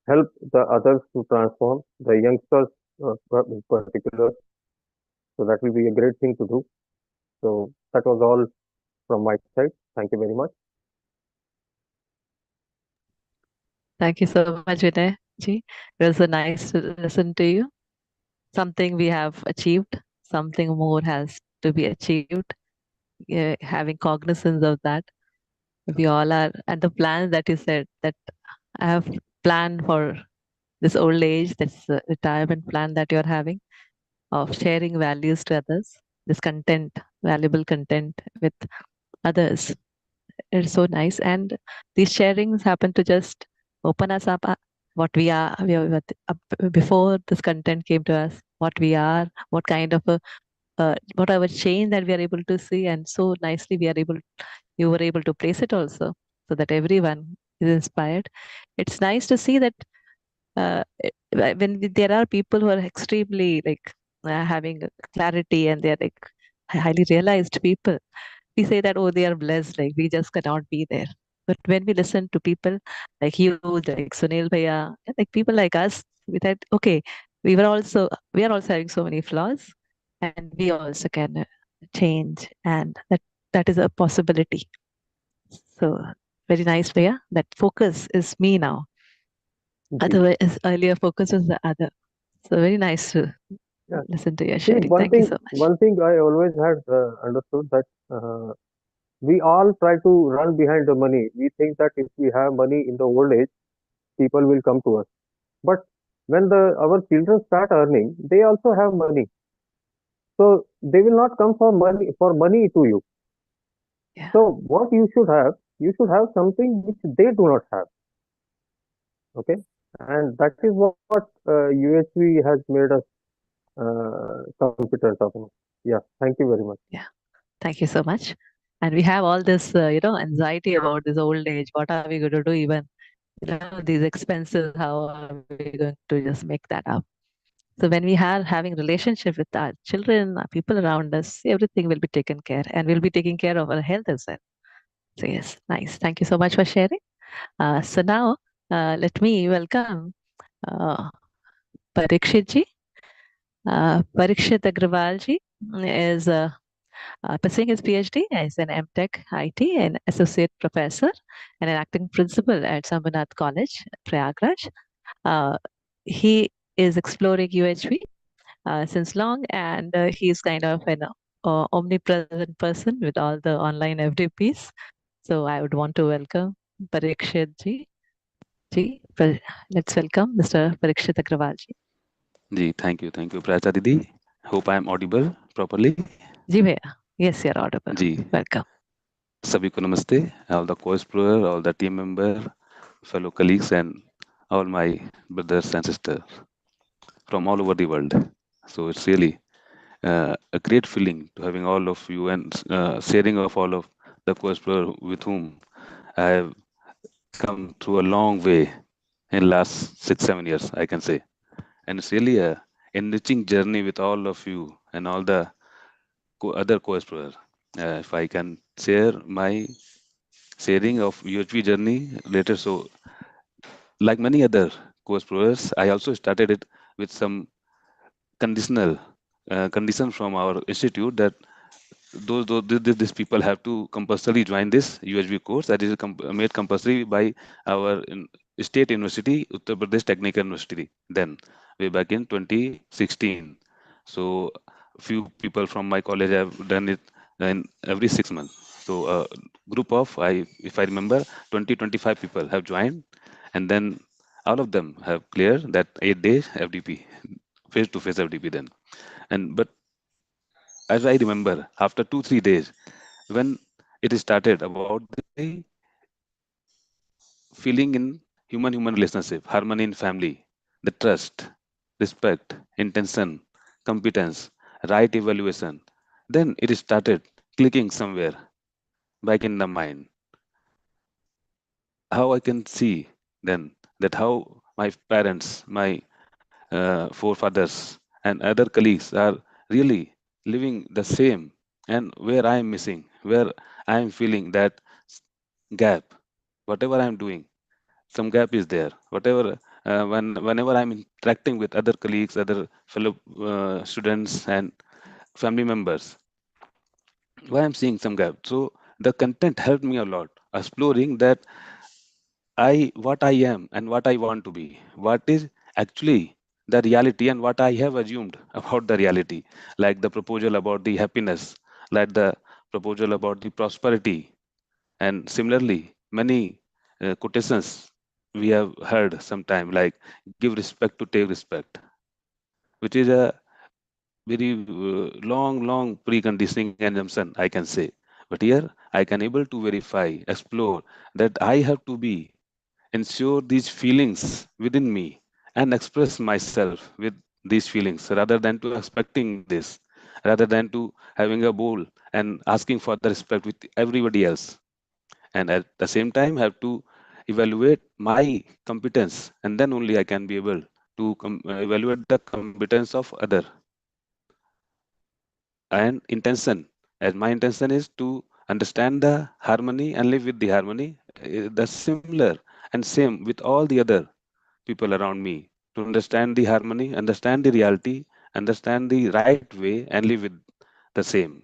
Speaker 5: help the others to transform, the youngsters in particular, so that will be a great thing to do. So that was all from my side. Thank you very much.
Speaker 2: Thank you so much, Vinay ji. It was a nice to listen to you. Something we have achieved, something more has to be achieved. Having cognizance of that, we all are, and the plans that you said that I have planned for this old age, this retirement plan that you're having of sharing values to others, this content, valuable content with others. It's so nice. And these sharings happen to just open us up what we are, before this content came to us, what we are, what kind of whatever change that we are able to see. And so nicely you were able to place it also, so that everyone is inspired. It's nice to see that when there are people who are extremely like having clarity and they're like highly realized people, we say that, oh, they are blessed, like we just cannot be there. But when we listen to people like you, like Sunil Bhaiya, like people like us, we thought, okay, we are also having so many flaws, and we also can change, and that is a possibility. So very nice, Bhaiya. That focus is me now.
Speaker 5: Ji.
Speaker 2: Otherwise, earlier focus was the other. So very nice to
Speaker 5: Yeah.
Speaker 2: listen to your
Speaker 5: See,
Speaker 2: sharing. Thank you so much.
Speaker 5: one thing I always had understood that we all try to run behind the money. We think that if we have money in the old age, people will come to us. But when our children start earning, they also have money. So they will not come for money to you.
Speaker 2: Yeah.
Speaker 5: So what you should have something which they do not have. Okay, and that is what UHV has made us competent of. Yeah, thank you very much.
Speaker 2: Thank you so much. And we have all this, anxiety about this old age. What are we going to do? Even, these expenses, how are we going to just make that up? So when we are having relationship with our children, our people around us, everything will be taken care, and we'll be taking care of our health as well. So yes, nice. Thank you so much for sharing. So now, let me welcome Parikshit ji. Parikshit Agrawal ji is pursuing his PhD as an MTech IT and associate professor and an acting principal at Sambhanath College, Prayagraj. He is exploring UHV since long, and he's kind of an omnipresent person with all the online FDPs. So I would want to welcome Parikshit ji. Let's welcome Mr. Parikshit Agrawal ji.
Speaker 6: Ji, thank you, Pracha Didi. Hope I am audible properly.
Speaker 2: Ji bhaiya. Yes, you're audible.
Speaker 6: Ji,
Speaker 2: Welcome.
Speaker 6: sabhi ko namaste, all the co-explorer, all the team member, fellow colleagues, and all my brothers and sisters from all over the world. So it's really a great feeling to having all of you and sharing of all of the co-explorer with whom I have come through a long way in last 6-7 years, I can say. And it's really a enriching journey with all of you and all the other co-explorers. If I can share my sharing of UHV journey later. So like many other co-explorers, I also started it with some conditional conditions from our institute that these people have to compulsorily join this UHV course that is made compulsory by our state university, Uttar Pradesh Technical University, then way back in 2016. So few people from my college have done it in every 6 months. So a group of, if I remember, 20-25 people have joined, and then all of them have cleared that 8 days FDP, face-to-face FDP then. But as I remember, after 2-3 days, when it started about the feeling in human relationship, harmony in family, the trust, respect, intention, competence, right evaluation, then it started clicking somewhere back in the mind. How I can see then that how my parents, my forefathers, and other colleagues are really living the same, and where I am missing, where I am feeling that gap, whatever I am doing, some gap is there. Whatever, whenever I'm interacting with other colleagues, other fellow students, and family members, why I'm seeing some gap. So the content helped me a lot, exploring that what I am and what I want to be, what is actually the reality and what I have assumed about the reality, like the proposal about the happiness, like the proposal about the prosperity, and similarly many quotations we have heard sometime, like give respect to take respect, which is a very long preconditioning assumption, I can say. But here I can able to verify, explore that I have to be ensure these feelings within me and express myself with these feelings rather than to expecting this, rather than to having a goal and asking for the respect with everybody else, and at the same time have to evaluate my competence, and then only I can be able to evaluate the competence of other. And intention, as my intention is to understand the harmony and live with the harmony, the similar and same with all the other people around me, to understand the harmony, understand the reality, understand the right way, and live with the same.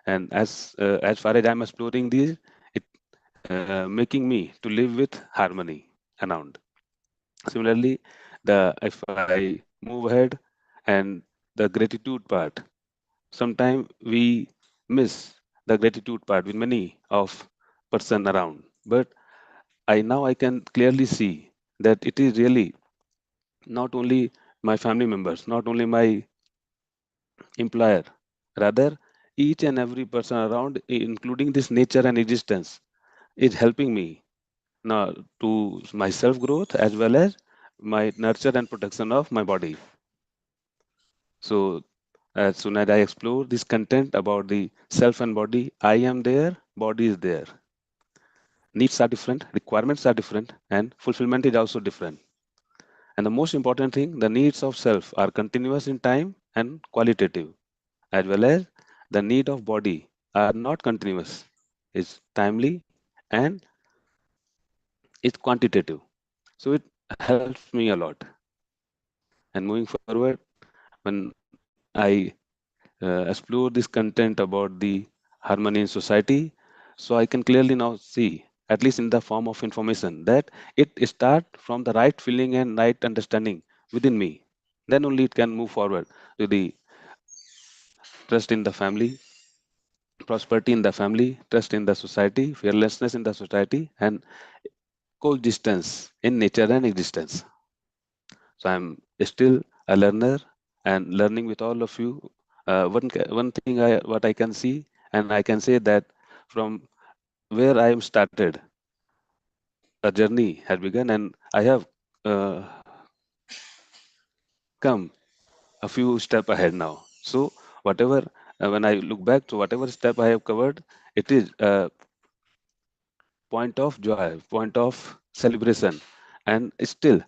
Speaker 6: And as far as I'm exploring these, it making me to live with harmony around. Similarly, if I move ahead, and the gratitude part, sometimes we miss the gratitude part with many of person around. But I can clearly see that it is really not only my family members, not only my employer, rather each and every person around, including this nature and existence, is helping me now to my self growth as well as my nurture and protection of my body. So as soon as I explore this content about the self and body, I am there, body is there. Needs are different, requirements are different, and fulfillment is also different. And the most important thing, the needs of self are continuous in time and qualitative, as well as the need of body are not continuous, it's timely and it's quantitative. So it helps me a lot. And moving forward, when I explore this content about the harmony in society, so I can clearly now see, at least in the form of information, that it start from the right feeling and right understanding within me. Then only it can move forward to the trust in the family, prosperity in the family, trust in the society, fearlessness in the society, and coexistence in nature and existence. So I'm still a learner and learning with all of you. One thing what I can see, and I can say that from where I am started, a journey has begun, and I have uh, come a few step ahead now. So whatever when I look back to whatever step I have covered, it is a point of joy, point of celebration, and still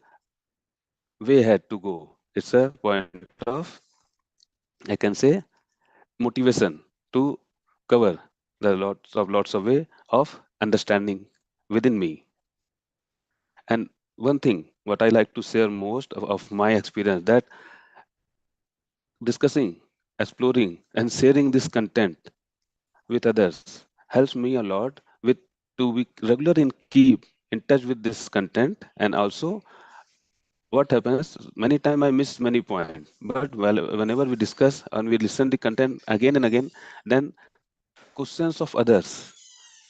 Speaker 6: way ahead to go. It's a point of, I can say, motivation to cover the lots of way of understanding within me. And one thing what I like to share most of my experience, that discussing, exploring, and sharing this content with others helps me a lot with to be regular and keep in touch with this content. And also what happens, many time I miss many points, but whenever we discuss and we listen the content again and again, then questions of others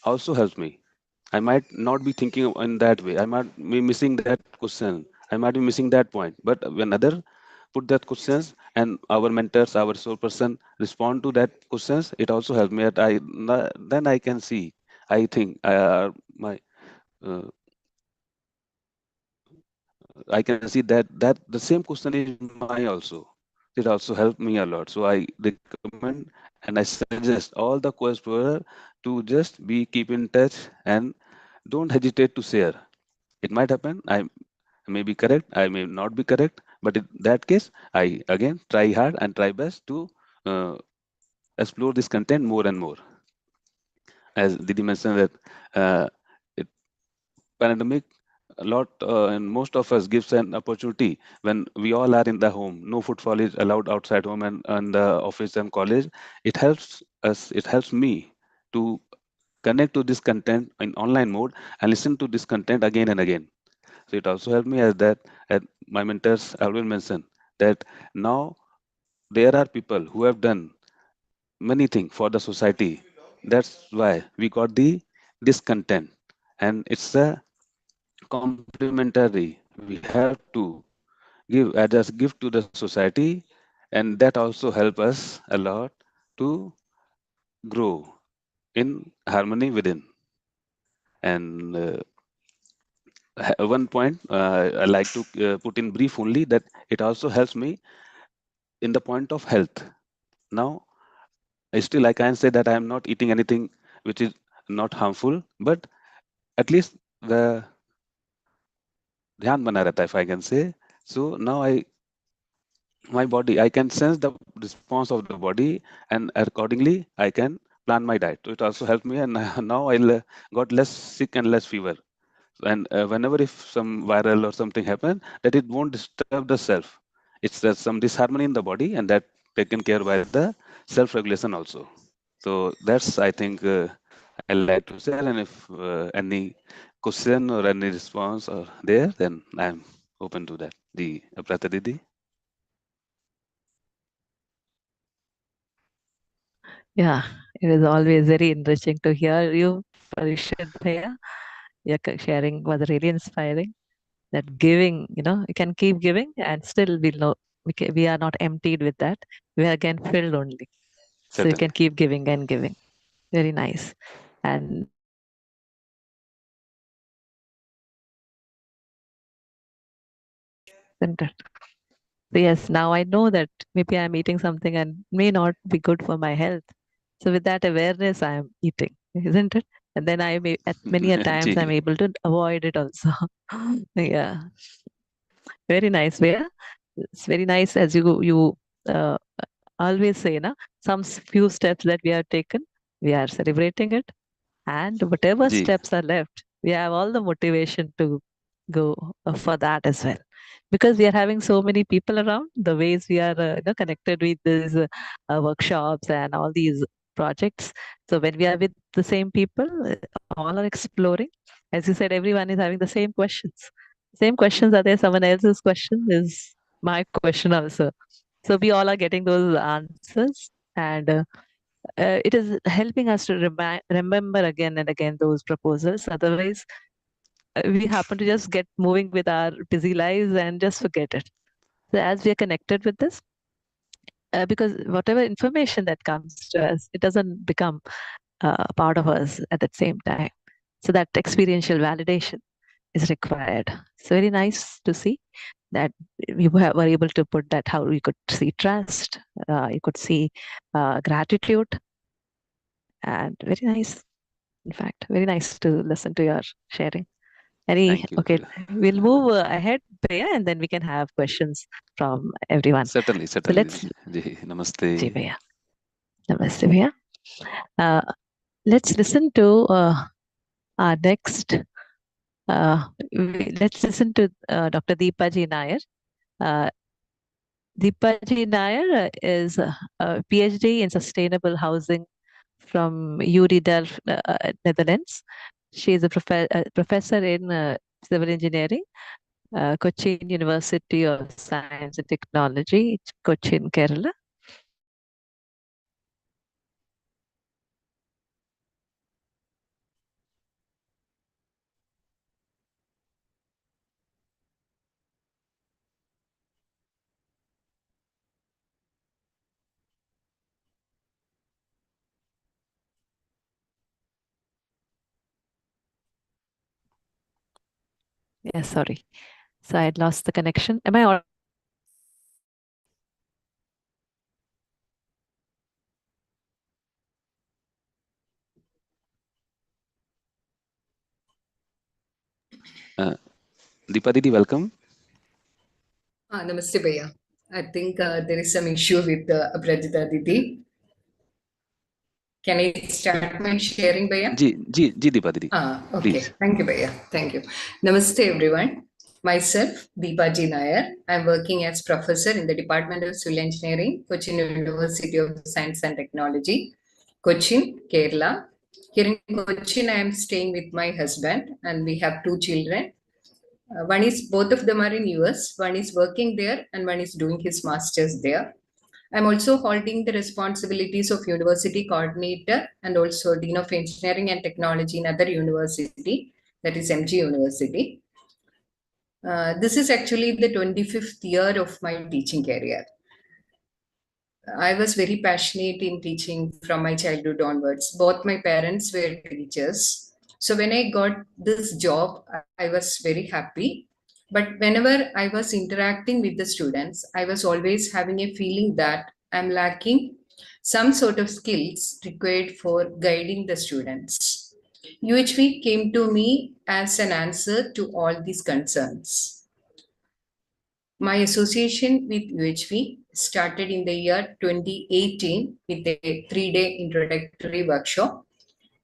Speaker 6: also helps me. I might not be thinking in that way. I might be missing that question. I might be missing that point. But when other put that questions and our mentors, our soul person respond to that questions, it also helps me. Then I can see. I think my uh, I can see that the same question is my also. It also helped me a lot. So I recommend and I suggest all the co-explorer to just be keep in touch and don't hesitate to share. It might happen. I may be correct. I may not be correct. But in that case, I again try hard and try best to uh, explore this content more and more. As Didi mentioned that it, pandemic a lot and most of us gives an opportunity when we all are in the home, no footfall is allowed outside home and the office and college. It helps us, it helps me to connect to this content in online mode and listen to this content again and again. So it also helped me as my mentors always mention that now there are people who have done many things for the society. That's why we got this content, and it's a complementary. We have to give as a gift to the society, and that also help us a lot to grow in harmony within. And one point I like to put in brief only, that it also helps me in the point of health. Now, I can say that I am not eating anything which is not harmful, but at least the ध्यान बना रहता है, if I can say. So now my body, I can sense the response of the body, and accordingly I can plan my diet. So it also helped me, and now I got less sick and less fever. And whenever if some viral or something happen, that it won't disturb the self. It's some disharmony in the body, and that taken care by the self-regulation also. So that's, I think, I like to share. And if any question or any response are there, then I'm open to that. The Aprata Didi.
Speaker 2: Yeah, it is always very enriching to hear you, Parishad Bhaiya. Your sharing was really inspiring. That giving, you can keep giving and still we know we are not emptied with that. We are again filled only. So you can
Speaker 6: Certainly.
Speaker 2: keep giving and giving. Very nice. And center. So yes, now I know that maybe I'm eating something and may not be good for my health. So with that awareness, I am eating, isn't it? And then I may, at many a times I'm
Speaker 6: Ji.
Speaker 2: able to avoid it also. Yeah, very nice. Where it's very nice as you uh, always say, na, some few steps that we have taken, we are celebrating it, and whatever
Speaker 6: Ji.
Speaker 2: steps are left, we have all the motivation to go for that as well. Because we are having so many people around, the ways we are connected with these workshops and all these projects. So when we are with the same people, all are exploring. As you said, everyone is having the same questions. Same questions are there. Someone else's question is my question also. So we all are getting those answers, and it is helping us to remember again and again those proposals. Otherwise, we happen to just get moving with our busy lives and just forget it. So as we are connected with this, because whatever information that comes to us, it doesn't become a part of us at the same time. So that experiential validation is required. So very nice to see that you were able to put that, how you could see trust, you could see gratitude, and very nice. In fact, very nice to listen to your sharing.
Speaker 6: Thank you.
Speaker 2: Okay, we'll move ahead, Priya, and then we can have questions from everyone.
Speaker 6: Certainly.
Speaker 2: So let's,
Speaker 6: Ji. Namaste.
Speaker 2: Ji Priya. Namaste, Priya. Let's listen to our next. Let's listen to Dr. Deepaji Nair. Deepaji Nair is a PhD in sustainable housing from UD Delft, Netherlands. She is a professor in civil engineering, Cochin University of Science and Technology, Cochin, Kerala. Yeah, sorry. So I had lost the connection. Am I all?
Speaker 6: Deepa Didi, welcome.
Speaker 7: Namaste, Bhaiya. I think there is some issue with Aprajita Didi. Can I start my sharing, Bhaiya?
Speaker 6: Ji, Deepa Didi.
Speaker 7: Okay.
Speaker 6: Please.
Speaker 7: Thank you, Bhaiya. Thank you. Namaste, everyone. Myself, Deepaji Nair. I'm working as professor in the Department of Civil Engineering, Cochin University of Science and Technology, Cochin, Kerala. Here in Cochin, I am staying with my husband, and we have two children. Both of them are in US. One is working there, and one is doing his master's there. I'm also holding the responsibilities of university coordinator and also Dean of Engineering and Technology in other university, that is MG University. This is actually the 25th year of my teaching career. I was very passionate in teaching from my childhood onwards. Both my parents were teachers. So when I got this job, I was very happy. But whenever I was interacting with the students, I was always having a feeling that I'm lacking some sort of skills required for guiding the students. UHV came to me as an answer to all these concerns. My association with UHV started in the year 2018 with a 3-day introductory workshop.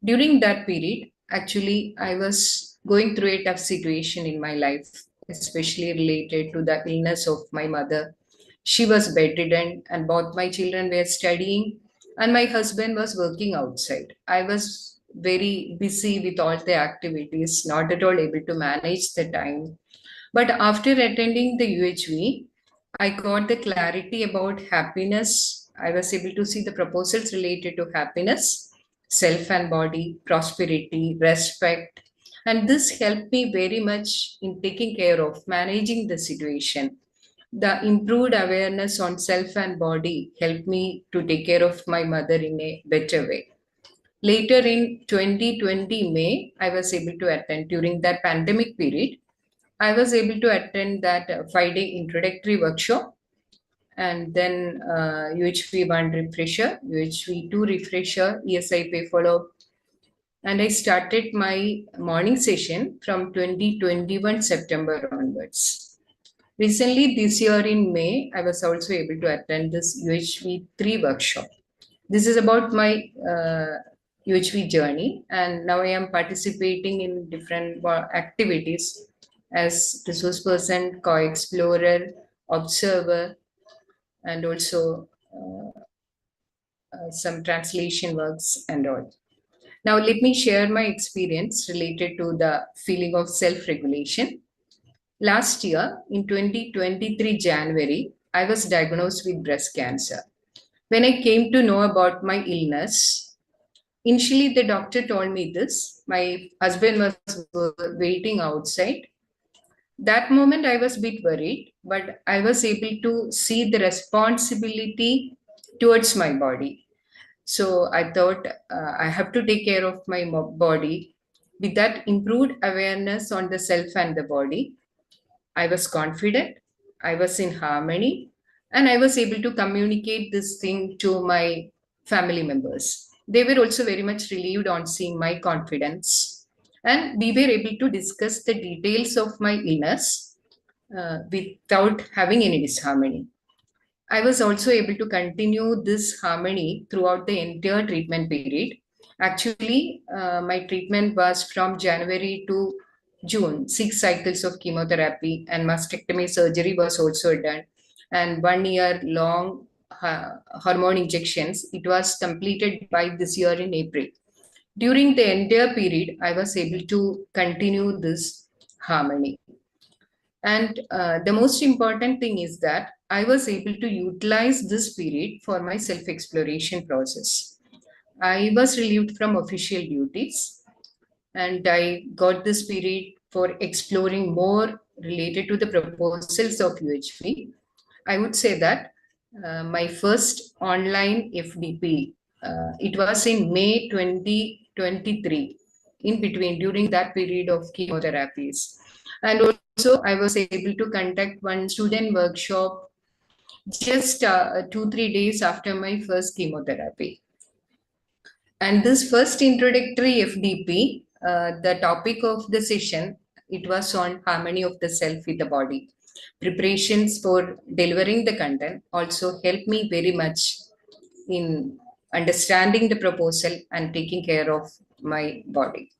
Speaker 7: During that period, actually, I was going through a tough situation in my life, especially related to the illness of my mother. She was bedridden, and both my children were studying, and my husband was working outside. I was very busy with all the activities, not at all able to manage the time. But after attending the UHV, I got the clarity about happiness. I was able to see the proposals related to happiness, self and body, prosperity, respect. And this helped me very much in taking care of managing the situation. The improved awareness on self and body helped me to take care of my mother in a better way. Later in 2020 May, I was able to attend during that pandemic period. I was able to attend that 5-day introductory workshop, and then UHV1 refresher, UHV2 refresher, ESIP follow-up. And I started my morning session from 2021 September onwards. Recently, this year in May, I was also able to attend this UHV3 workshop. This is about my UHV journey, and now I am participating in different activities as resource person, co-explorer, observer, and also some translation works and all. Now, let me share my experience related to the feeling of self-regulation. Last year, in 2023 January, I was diagnosed with breast cancer. When I came to know about my illness, initially the doctor told me this. My husband was waiting outside. That moment I was a bit worried, but I was able to see the responsibility towards my body. So I thought I have to take care of my body. With that improved awareness on the self and the body, I was confident, I was in harmony, and I was able to communicate this thing to my family members. They were also very much relieved on seeing my confidence. And we were able to discuss the details of my illness without having any disharmony. I was also able to continue this harmony throughout the entire treatment period. Actually, my treatment was from January to June, 6 cycles of chemotherapy, and mastectomy surgery was also done. And 1 year long hormone injections, it was completed by this year in April. During the entire period, I was able to continue this harmony. And the most important thing is that I was able to utilize this period for my self-exploration process. I was relieved from official duties, and I got this period for exploring more related to the proposals of UHV. I would say that my first online FDP, it was in May 2023, in between, during that period of chemotherapies. And also I was able to conduct one student workshop just 2-3 days after my first chemotherapy. And this first introductory FDP, the topic of the session, it was on harmony of the self with the body. Preparations for delivering the content also helped me very much in understanding the proposal and taking care of my body.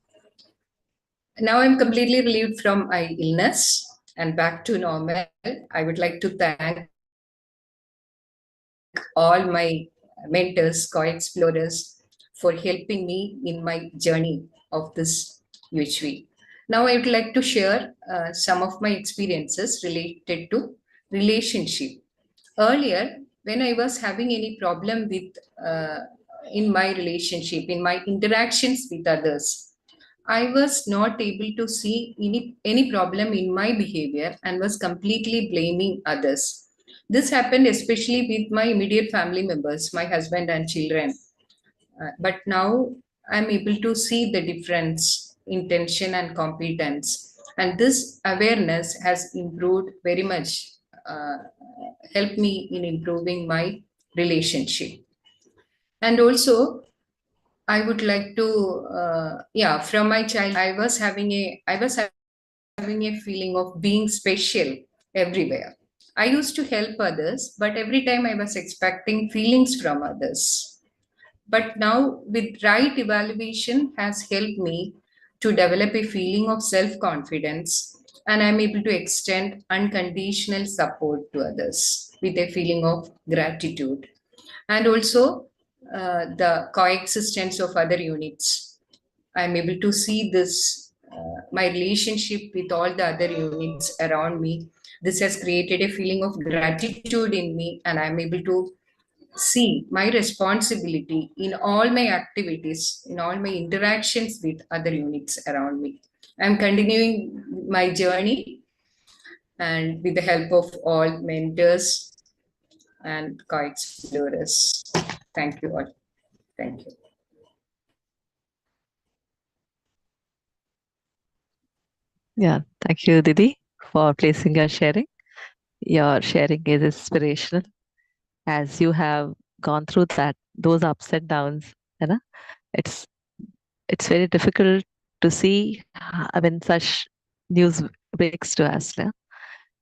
Speaker 7: Now I'm completely relieved from my illness and back to normal. I would like to thank all my mentors, co-explorers for helping me in my journey of this UHV. Now I would like to share some of my experiences related to relationship. Earlier, when I was having any problem with in my relationship, in my interactions with others, I was not able to see any problem in my behavior and was completely blaming others. This happened especially with my immediate family members, my husband and children. But now I'm able to see the difference, intention and competence. And this awareness has improved very much, helped me in improving my relationship. And also, I would like to, from my child, I was having a feeling of being special everywhere. I used to help others, but every time I was expecting feelings from others. But now, with right evaluation, has helped me to develop a feeling of self-confidence, and I'm able to extend unconditional support to others with a feeling of gratitude, and also the coexistence of other units. I'm able to see this, my relationship with all the other units around me. This has created a feeling of gratitude in me, and I'm able to see my responsibility in all my activities, in all my interactions with other units around me. I'm continuing my journey, and with the help of all mentors and co-explorers. Thank you all. Thank you.
Speaker 2: Yeah, thank you, Didi, for placing your sharing. Your sharing is inspirational as you have gone through those ups and downs. You know, it's very difficult to see when such news breaks to us, yeah?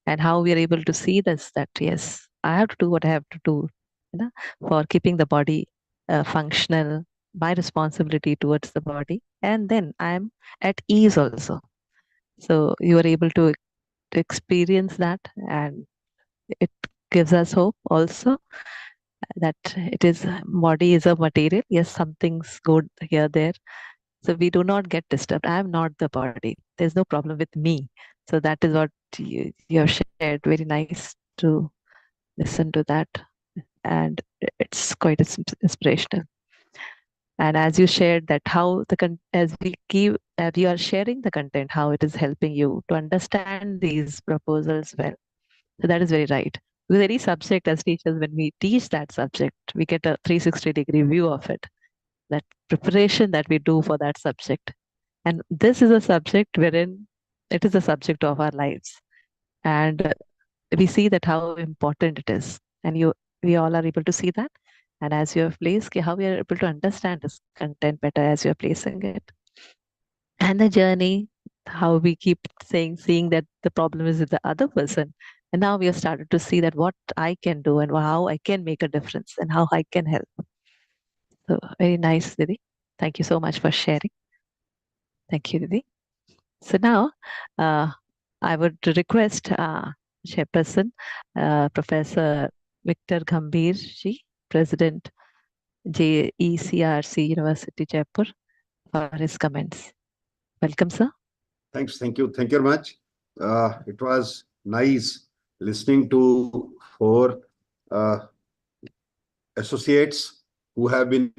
Speaker 2: And how we are able to see this, that yes, I have to do what I have to do, you know, for keeping the body functional, my responsibility towards the body, and then I'm at ease also. So you are able to experience that, and it gives us hope also that it is body is a material. Yes, something's good here, there. So we do not get disturbed. I am not the body. There's no problem with me. So that is what you have shared. Very nice to listen to that. And it's quite inspirational. And as you shared that how as we are sharing the content, how it is helping you to understand these proposals well. So that is very right. With any subject, as teachers, when we teach that subject, we get a 360-degree view of it. That preparation that we do for that subject. And this is a subject wherein it is a subject of our lives. And we see that how important it is. And we all are able to see that. And as you have placed, how we are able to understand this content better as you are placing it. And the journey, how we keep seeing that the problem is with the other person. And now we have started to see that what I can do and how I can make a difference and how I can help. So very nice, Didi. Thank you so much for sharing. Thank you, Didi. So now I would request Chairperson, Professor Victor Gambhir ji, President JECRC University Jaipur, for his comments. Welcome, sir.
Speaker 8: Thanks. Thank you. Thank you very much. It was nice listening to four associates who have been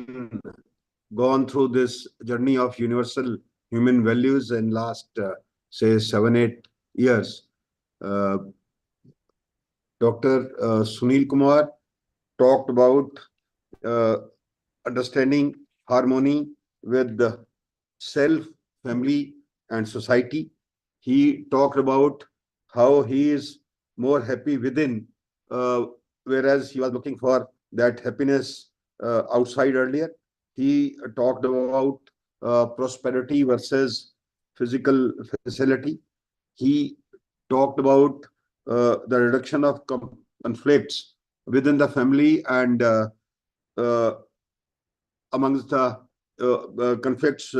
Speaker 8: gone through this journey of universal human values in last, say, 7-8 years. Dr. Sunil Kumar talked about understanding harmony with the self, family, and society. He talked about how he is more happy within, whereas he was looking for that happiness outside earlier. He talked about prosperity versus physical facility. He talked about the reduction of conflicts within the family and amongst the conflicts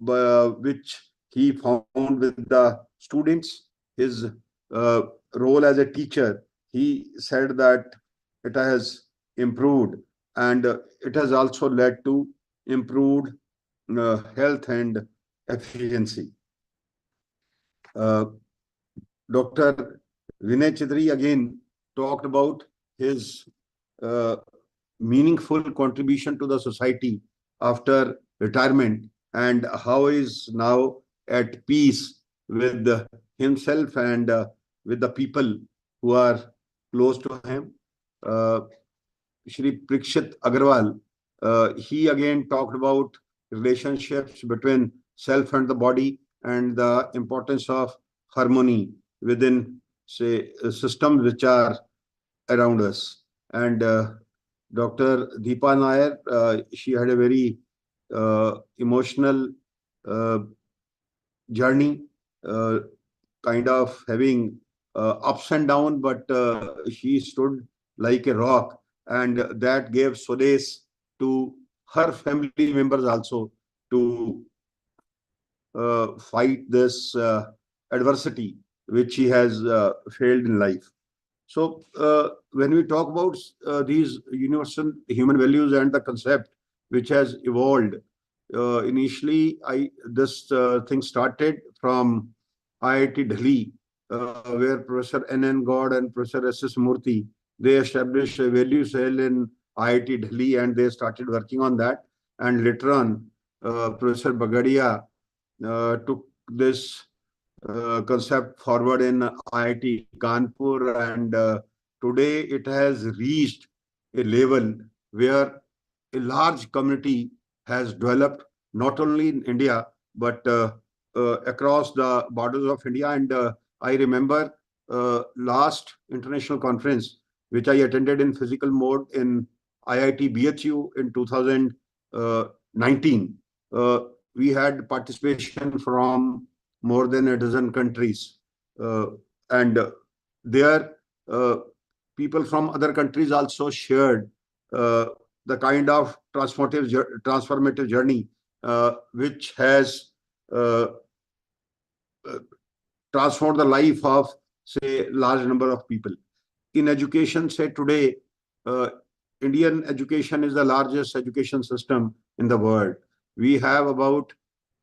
Speaker 8: which he found with the students. His role as a teacher, he said that it has improved, and it has also led to improved health and efficiency. Dr. Vinay Chidri again talked about his meaningful contribution to the society after retirement and how he is now at peace with himself and with the people who are close to him. Shri Parikshit Agarwal, he again talked about relationships between self and the body and the importance of harmony within, say, systems which are around us. And Dr. Deepa Nair, she had a very emotional journey, kind of having ups and downs, but she stood like a rock, and that gave solace to her family members also to fight this adversity which she has failed in life. So when we talk about these universal human values and the concept which has evolved, initially this thing started from IIT Delhi, where Professor N.N. God and Professor S.S. Murthy, they established a value cell in IIT Delhi, and they started working on that. And later on, Professor Bagadia took this concept forward in IIT Kanpur, and today it has reached a level where a large community has developed, not only in India but across the borders of India. And I remember last international conference which I attended in physical mode in IIT BHU in 2019. We had participation from more than a dozen countries, and there people from other countries also shared the kind of transformative journey which has transformed the life of, say, large number of people. In education, say today, Indian education is the largest education system in the world. We have about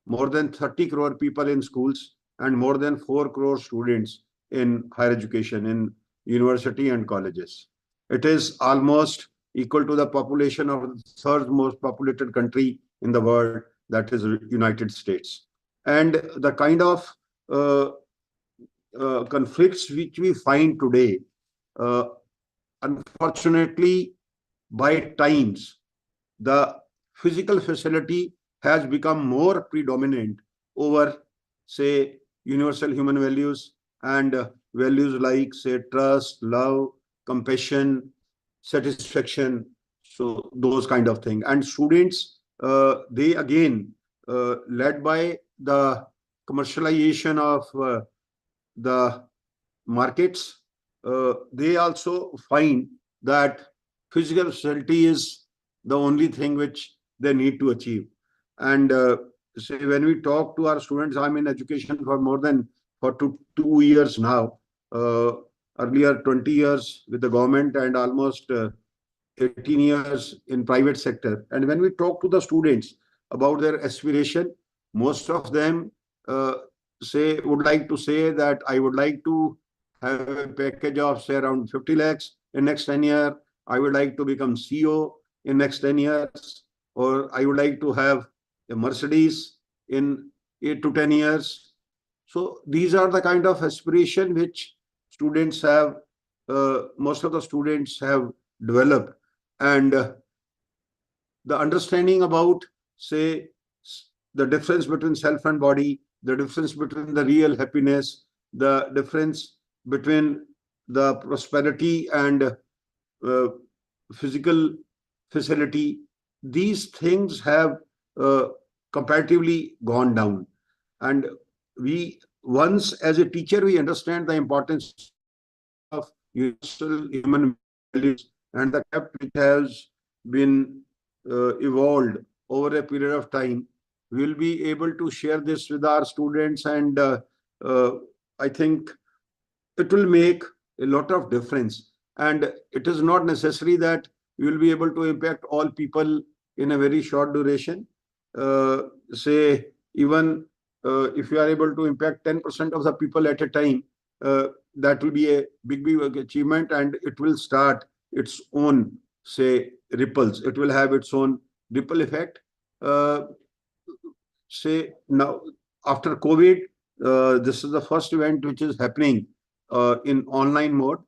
Speaker 8: more than 30 crore people in schools and more than 4 crore students in higher education, in university and colleges. It is almost equal to the population of the third most populated country in the world, that is United States. And the kind of conflicts which we find today, unfortunately, by times, the physical facility has become more predominant over, say, universal human values and values like, say, trust, love, compassion, satisfaction, so those kind of things. And students, they again, led by the commercialization of the markets, they also find that physical facility is the only thing which they need to achieve. And say when we talk to our students, I'm in education for more than two years now. Earlier 20 years with the government and almost 18 years in private sector. And when we talk to the students about their aspiration, most of them would like to say that I would like to have a package of, say, around 50 lakhs in next 10 years. I would like to become CEO in next 10 years, or I would like to have a Mercedes in 8 to 10 years. So these are the kind of aspiration which students have, most of the students have developed. And the understanding about, say, the difference between self and body, the difference between the real happiness, the difference between the prosperity and physical facility, these things have comparatively gone down. And we, once as a teacher, we understand the importance of universal human values and the concept which has been evolved over a period of time. We will be able to share this with our students, and I think it will make a lot of difference. And it is not necessary that you will be able to impact all people in a very short duration. Say, even if you are able to impact 10% of the people at a time, that will be a big achievement, and it will start its own, say, ripples. It will have its own ripple effect. Say now, after COVID, this is the first event which is happening in online mode.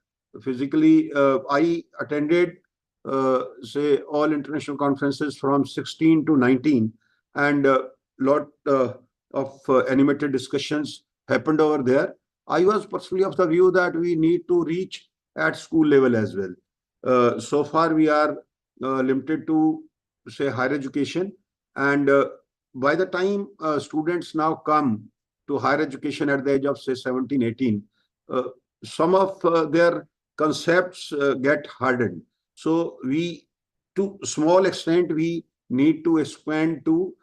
Speaker 8: Physically, I attended, say, all international conferences from 16 to 19, and a lot of animated discussions happened over there. I was personally of the view that we need to reach at school level as well. So far, we are limited to, say, higher education. And by the time students now come to higher education at the age of, say, 17, 18, some of their concepts get hardened. So to small extent, we need to expand to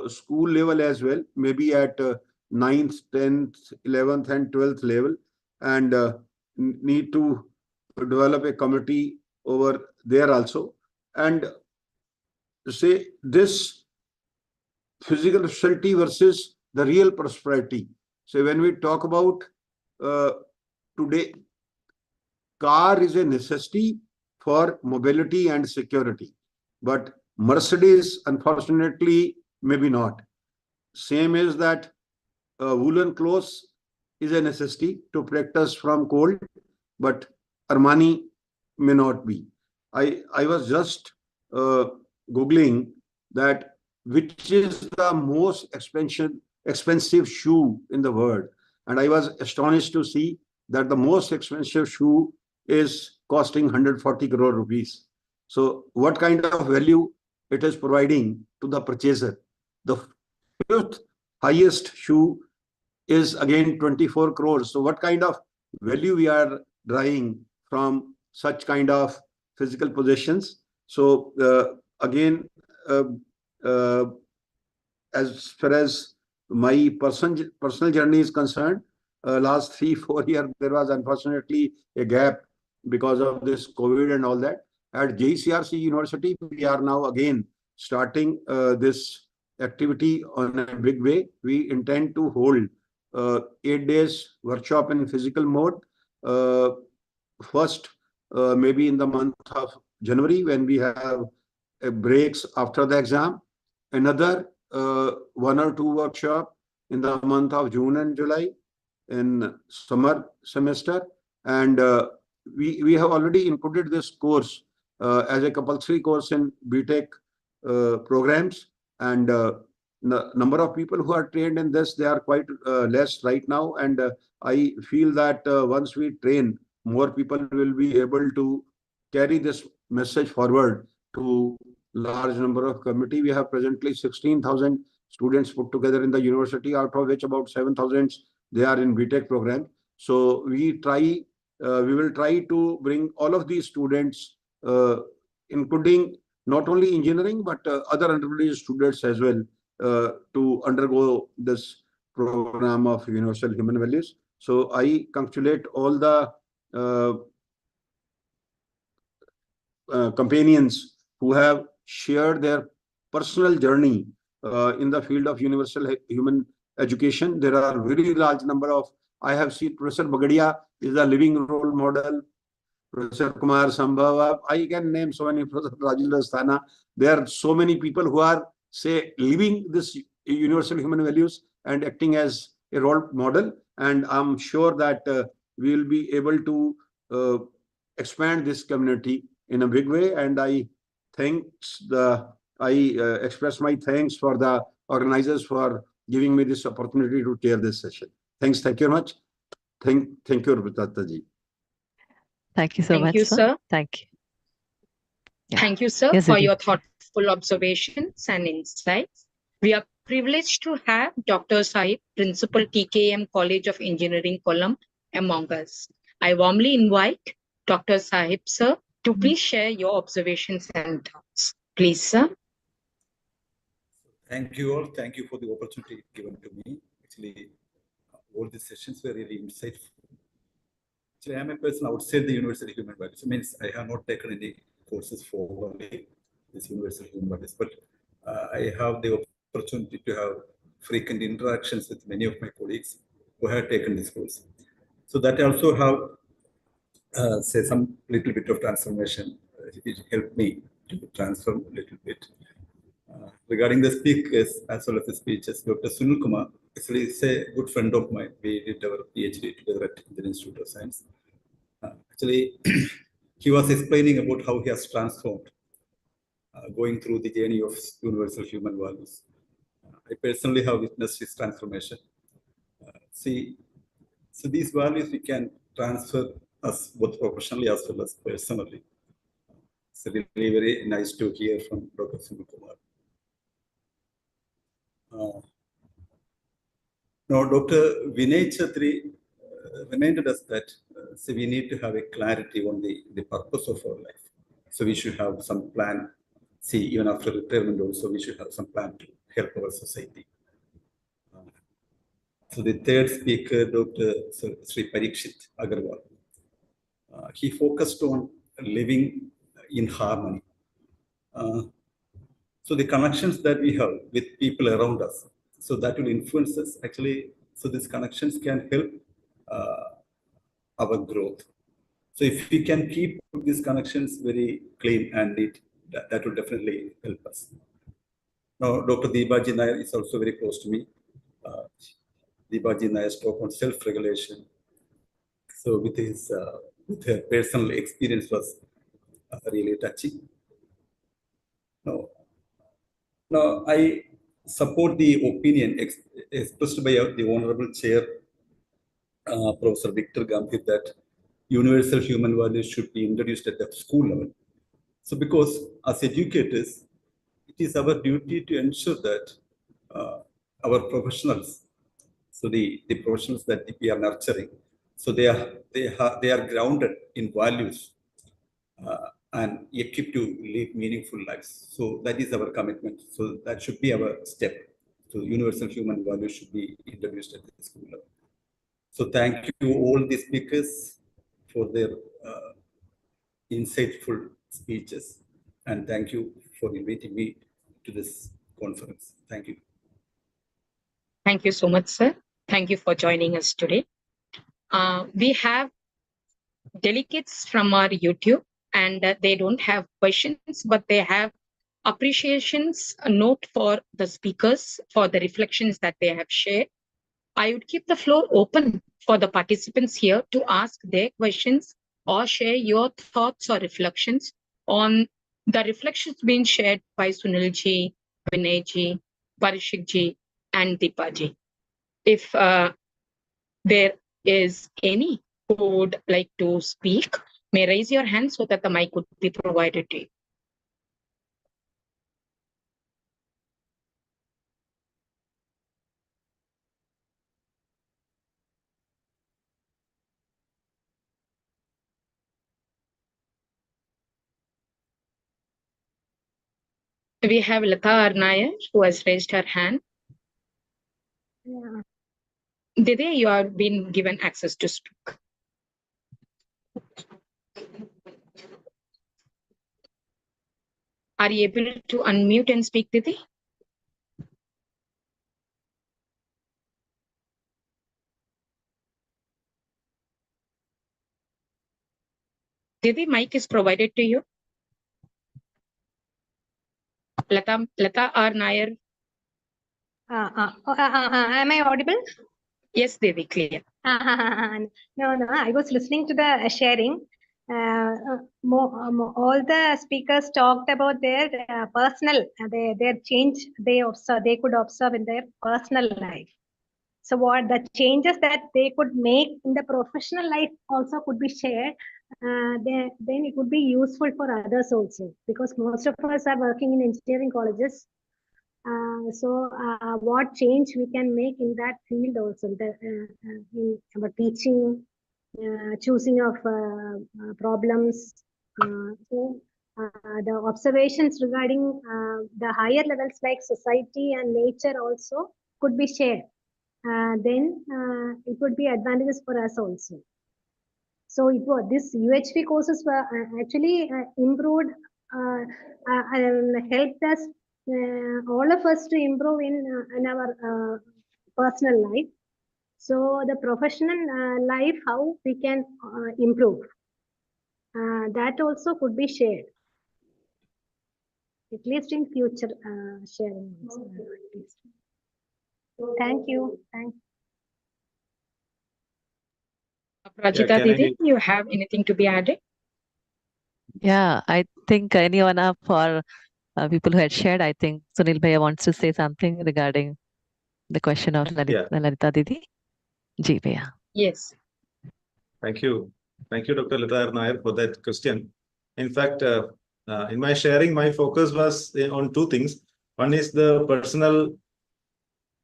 Speaker 8: school level as well, maybe at 9th, 10th, 11th, and 12th level, and need to develop a committee over there also. And say this physical prosperity versus the real prosperity. So when we talk about today, car is a necessity for mobility and security, but Mercedes, unfortunately, maybe not. Same is that woolen clothes is a necessity to protect us from cold, but Armani may not be. I was just Googling that which is the most expensive shoe in the world. And I was astonished to see that the most expensive shoe is costing 140 crore rupees. So what kind of value it is providing to the purchaser? The fifth highest shoe is again 24 crores. So what kind of value we are drawing from such kind of physical possessions? So again, as far as my personal journey is concerned, last 3-4 years, there was unfortunately a gap because of this COVID and all that. At JCRC University, we are now again starting this activity on a big way. We intend to hold 8 days workshop in physical mode. First, maybe in the month of January, when we have breaks after the exam. Another 1 or 2 workshop in the month of June and July in summer semester. And we have already included this course as a compulsory course in BTech programs. And the number of people who are trained in this, they are quite less right now. And I feel that once we train, more people will be able to carry this message forward to large number of committee. We have presently 16,000 students put together in the university, out of which about 7,000 they are in BTech program. So we will try to bring all of these students, including not only engineering but other undergraduate students as well, to undergo this program of universal human values. So I congratulate all the companions who have shared their personal journey in the field of universal human education. There are very large number of, I have seen Professor Bagadia is a living role model, Professor Kumar Sambhava, I can name so many, Professor Rajendra Asthana. There are so many people who are, say, living this universal human values and acting as a role model. And I'm sure that we will be able to expand this community in a big way. And I express my thanks for the organizers for giving me this opportunity to chair this session. Thanks. Thank you very much. Thank you, Rupata ji.
Speaker 2: Thank you so
Speaker 1: Thank
Speaker 2: much,
Speaker 1: you, sir.
Speaker 2: Thank you. Yeah.
Speaker 1: Thank you, sir,
Speaker 2: Yes,
Speaker 1: for
Speaker 2: Aditi.
Speaker 1: your thoughtful observations and insights. We are privileged to have Dr. Sahib, Principal TKM College of Engineering, Kollam, among us. I warmly invite Dr. Sahib, sir, to please share your observations and thoughts. Please, sir.
Speaker 4: Thank you all. Thank you for the opportunity given to me. Actually, all the sessions were really insightful. Actually, I am a person outside the Universal Human Values. It means I have not taken any courses for this Universal Human Values, but I have the opportunity to have frequent interactions with many of my colleagues who have taken this course. So that also have say some little bit of transformation. It helped me to transform a little bit. Regarding the speakers as well as the speeches, Dr. Sunil Kumar actually is a good friend of mine. We did our PhD together at the Institute of Science. Actually, he was explaining about how he has transformed, going through the journey of universal human values. I personally have witnessed his transformation. So these values we can transfer us both professionally as well as personally. It's really very nice to hear from Dr. Sunil Kumar. Now, Dr. Vinay Chatri reminded us that so we need to have a clarity on the purpose of our life. So we should have some plan. See, even after retirement also, we should have some plan to help our society. So the third speaker, Dr. Sri Parikshit Agarwal, he focused on living in harmony. So the connections that we have with people around us, so that will influence us actually. So these connections can help our growth. So if we can keep these connections very clean and neat, that will definitely help us. Now, Dr. Deebaji Nair is also very close to me. Deebaji Nair's talk on self-regulation. So with her personal experience was really touching. Now, I support the opinion expressed by the Honorable Chair, Professor Victor Gambhir, that universal human values should be introduced at the school level. So because as educators, it is our duty to ensure that our professionals, so the professionals that we are nurturing, so they are grounded in values and equipped to live meaningful lives. So that is our commitment. So that should be our step. So universal human values should be introduced at the school level. So thank you all the speakers for their insightful speeches, and thank you for inviting me to this conference. Thank you.
Speaker 1: Thank you so much, sir. Thank you for joining us today. We have delegates from our YouTube, and they don't have questions, but they have appreciations, a note for the speakers for the reflections that they have shared. I would keep the floor open for the participants here to ask their questions or share your thoughts or reflections on the reflections being shared by Sunilji, Vinayji, Parikshitji, and Deepaji. If there is any who would like to speak, may raise your hand so that the mic would be provided to you. We have Lata Arnaya who has raised her hand.
Speaker 9: Yeah.
Speaker 1: Didi, you are being given access to speak. Are you able to unmute and speak, Didi? Didi, mic is provided to you. Lata R. Nair.
Speaker 9: Am I audible?
Speaker 1: Yes, Devi, clear.
Speaker 9: No, I was listening to the sharing. All the speakers talked about their personal, their change they could observe in their personal life. So what the changes that they could make in the professional life also could be shared. Then it would be useful for others also, because most of us are working in engineering colleges. So what change we can make in that field also, in our teaching, choosing of problems. So the observations regarding the higher levels like society and nature also could be shared. Then it would be advantages for us also. So this UHV courses were actually improved, helped us, all of us to improve in our personal life. So the professional life, how we can improve, that also could be shared, at least in future sharing. Thank you.
Speaker 1: Prajita Didi, you have anything to be added?
Speaker 2: Yeah, I think anyone of our people who had shared, I think Sunil Bhaiya wants to say something regarding the question of Lalita Didi. Ji Bhaiya.
Speaker 1: Yes.
Speaker 3: Thank you. Thank you, Dr. Lata Nair, for that question. In fact, in my sharing, my focus was on two things. One is the personal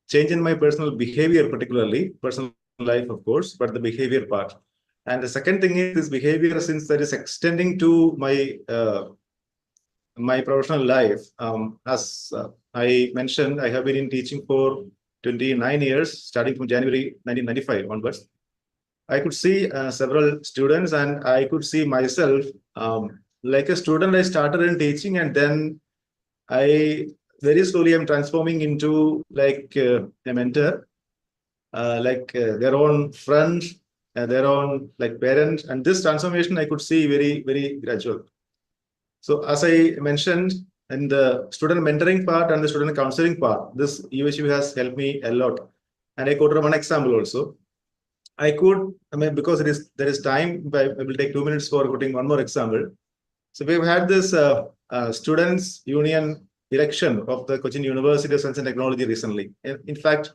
Speaker 3: change in my personal behavior, particularly personal life, of course, but the behavior part. And the second thing is this behavior, since that is extending to my my professional life. As I mentioned, I have been in teaching for 29 years, starting from January 1995 onwards. I could see several students, and I could see myself like a student. I started in teaching, and then I very slowly am transforming into like a mentor, their own friends, their own like parents, and this transformation I could see very gradual. So as I mentioned, in the student mentoring part and the student counseling part, this UHV has helped me a lot. And I quoted one example also. Because there is time, I will take 2 minutes for quoting one more example. So we've had this students union election of the Cochin University of Science and Technology recently. In fact,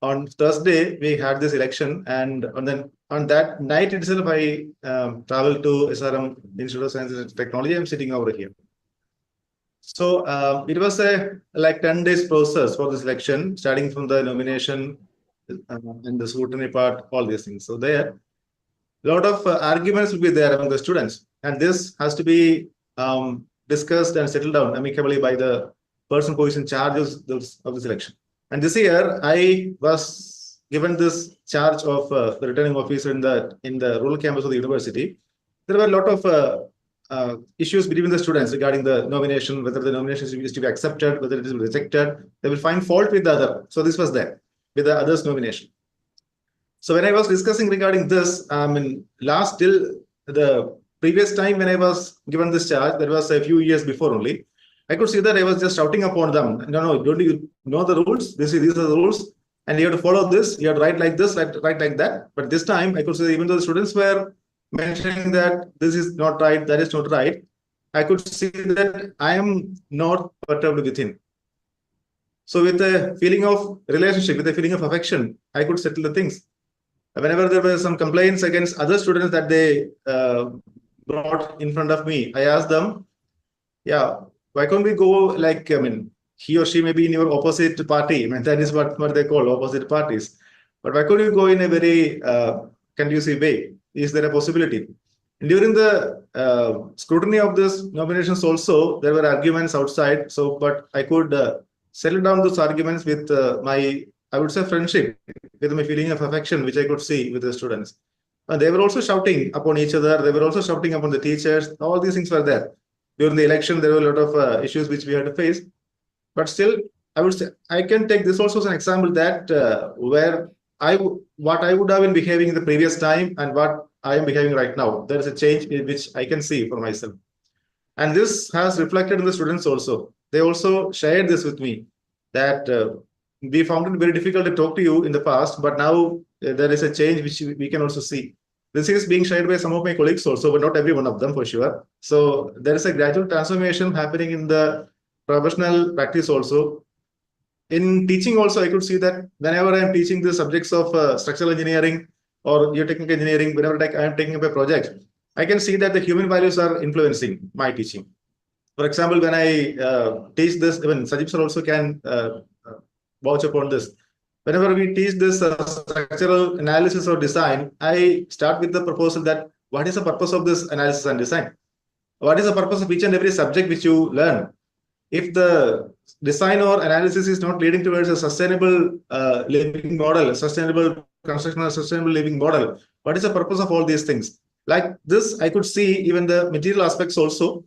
Speaker 3: on Thursday we had this election, and on that night itself I traveled to SRM Institute of Science and Technology. I'm sitting over here. So it was a like 10 days process for this election, starting from the nomination and the scrutiny part, all these things. So there, a lot of arguments will be there among the students, and this has to be discussed and settled down amicably by the person who is in charge of this election. And this year, I was given this charge of the returning officer in the rural campus of the university. There were a lot of issues between the students regarding the nomination, whether the nomination is to be accepted, whether it is rejected. They will find fault with the other. So this was there with the other's nomination. So when I was discussing regarding this, till the previous time when I was given this charge, that was a few years before only, I could see that I was just shouting upon them. No, don't you know the rules? These are the rules, and you have to follow this. You have to write like this, write like that. But this time, I could see even though the students were mentioning that this is not right, that is not right, I could see that I am not perturbed within. So with a feeling of relationship, with a feeling of affection, I could settle the things. Whenever there were some complaints against other students that they brought in front of me, I asked them, yeah, why can't we go like, he or she may be in your opposite party. That is what they call opposite parties. But why couldn't you go in a very conducive way? Is there a possibility? During the scrutiny of this nominations also, there were arguments outside. So, but I could settle down those arguments with my, I would say, friendship, with my feeling of affection, which I could see with the students. And they were also shouting upon each other. They were also shouting upon the teachers. All these things were there. During the election, there were a lot of issues which we had to face. But still, I would say, I can take this also as an example that what I would have been behaving in the previous time and what I am behaving right now, there is a change which I can see for myself. And this has reflected in the students also. They also shared this with me, that we found it very difficult to talk to you in the past, but now there is a change which we can also see. This is being shared by some of my colleagues also, but not every one of them for sure. So there is a gradual transformation happening in the professional practice also. In teaching also, I could see that whenever I am teaching the subjects of structural engineering or geotechnical engineering, whenever I am taking up a project, I can see that the human values are influencing my teaching. For example, when I teach this, even Sajib sir also can vouch upon this. Whenever we teach this structural analysis or design, I start with the proposal that what is the purpose of this analysis and design? What is the purpose of each and every subject which you learn? If the design or analysis is not leading towards a sustainable living model, a sustainable construction, a sustainable living model, what is the purpose of all these things? Like this, I could see even the material aspects also.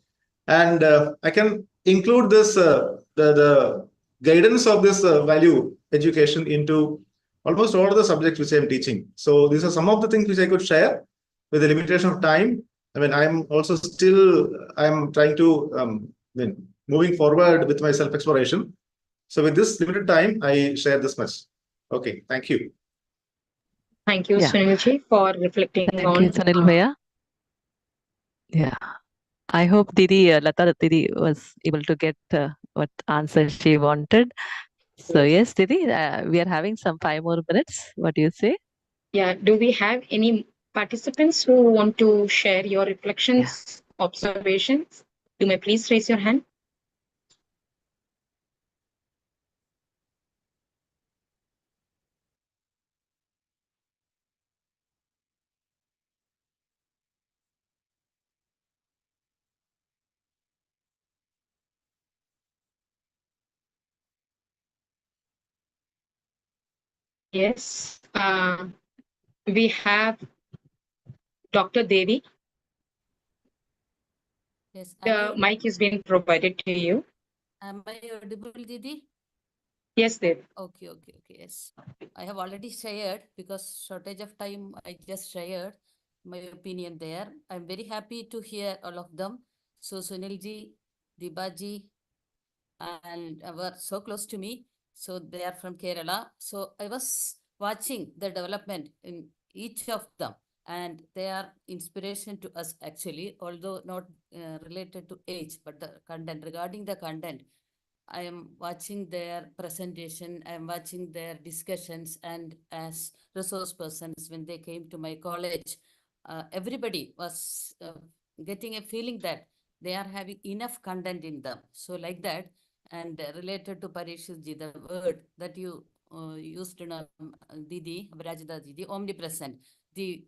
Speaker 3: And I can include this, the guidance of this value education into almost all of the subjects which I am teaching. So these are some of the things which I could share with the limitation of time. I'm also still, I'm trying to, moving forward with my self-exploration. So with this limited time, I share this much. Okay, thank you.
Speaker 1: Thank you,
Speaker 2: Yeah.
Speaker 1: Sunilji, for reflecting
Speaker 2: Thank
Speaker 1: on.
Speaker 2: you, Sunil Bhaiya. Yeah. I hope Lata Didi was able to get what answer she wanted. So yes, Didi, we are having some 5 more minutes. What do you say?
Speaker 1: Yeah, do we have any participants who want to share your reflections, observations? You may please raise your hand. Yes, we have Dr. Devi.
Speaker 10: Yes,
Speaker 1: The mic is being provided to you.
Speaker 10: am I audible, Didi?
Speaker 1: Yes, Devi.
Speaker 10: Okay, yes. I have already shared because shortage of time, I just shared my opinion there. I'm very happy to hear all of them. So Sunilji, Dibaji, and were so close to me. So they are from Kerala. So I was watching the development in each of them, and they are inspiration to us actually, although not related to age, but the content. Regarding the content, I am watching their presentation, I am watching their discussions, and as resource persons, when they came to my college, everybody was getting a feeling that they are having enough content in them. So like that, and related to Parishji, the word that you used in Didi, Abrajita Didi, omnipresent, the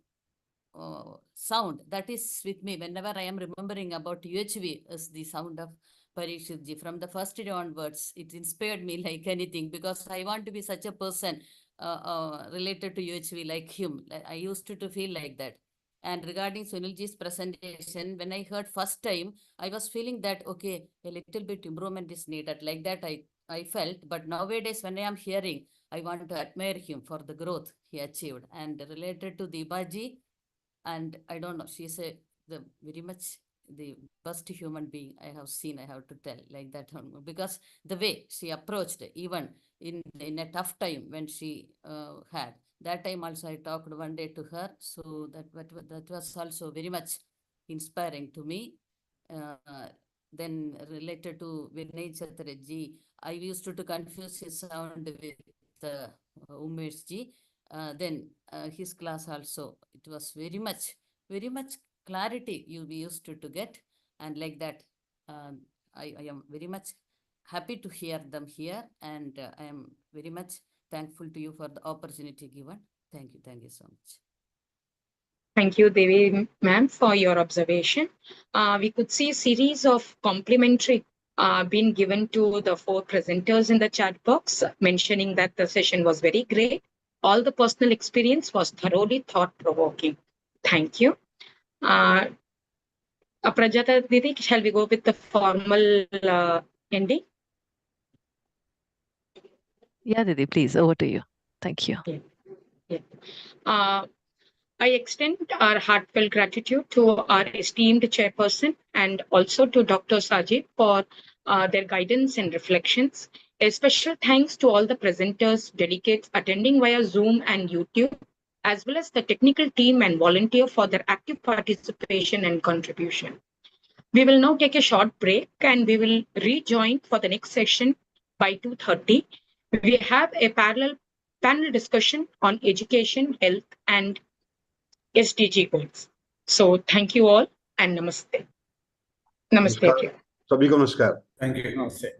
Speaker 10: sound that is with me whenever I am remembering about UHV is the sound of Parikshitji. From the first day onwards, it inspired me like anything because I want to be such a person related to UHV like him. I used to feel like that. And regarding Sunilji's presentation, when I heard first time, I was feeling that, okay, a little bit improvement is needed. Like that I felt. But nowadays, when I am hearing, I want to admire him for the growth he achieved. And related to Dibaji, and I don't know, she's the very much the best human being I have seen, I have to tell like that, because the way she approached, even in a tough time when she had, that time also I talked one day to her, so that was also very much inspiring to me. Then related to Vinay Chatraji, I used to confuse his sound with Umesh ji. Then his class also, it was very much clarity we used to get, and like that, I am very much happy to hear them here, and I am very much thankful to you for the opportunity given. Thank you so much.
Speaker 1: Thank you, Devi ma'am, for your observation. We could see a series of complimentary being given to the 4 presenters in the chat box, mentioning that the session was very great. All the personal experience was thoroughly thought-provoking. Thank you. Aprajita Didi, shall we go with the formal ending?
Speaker 2: Yeah, Didi, please, over to you. Thank you.
Speaker 1: Yeah. I extend our heartfelt gratitude to our esteemed chairperson and also to Dr. Sajid for their guidance and reflections. A special thanks to all the presenters, delegates attending via Zoom and YouTube, as well as the technical team and volunteer for their active participation and contribution. We will now take a short break and we will rejoin for the next session by 2:30. We have a parallel panel discussion on education, health, and SDG goals. So thank you all and namaste. Namaste.
Speaker 8: Sabhi ko namaskar.
Speaker 4: Thank you.
Speaker 9: Namaste.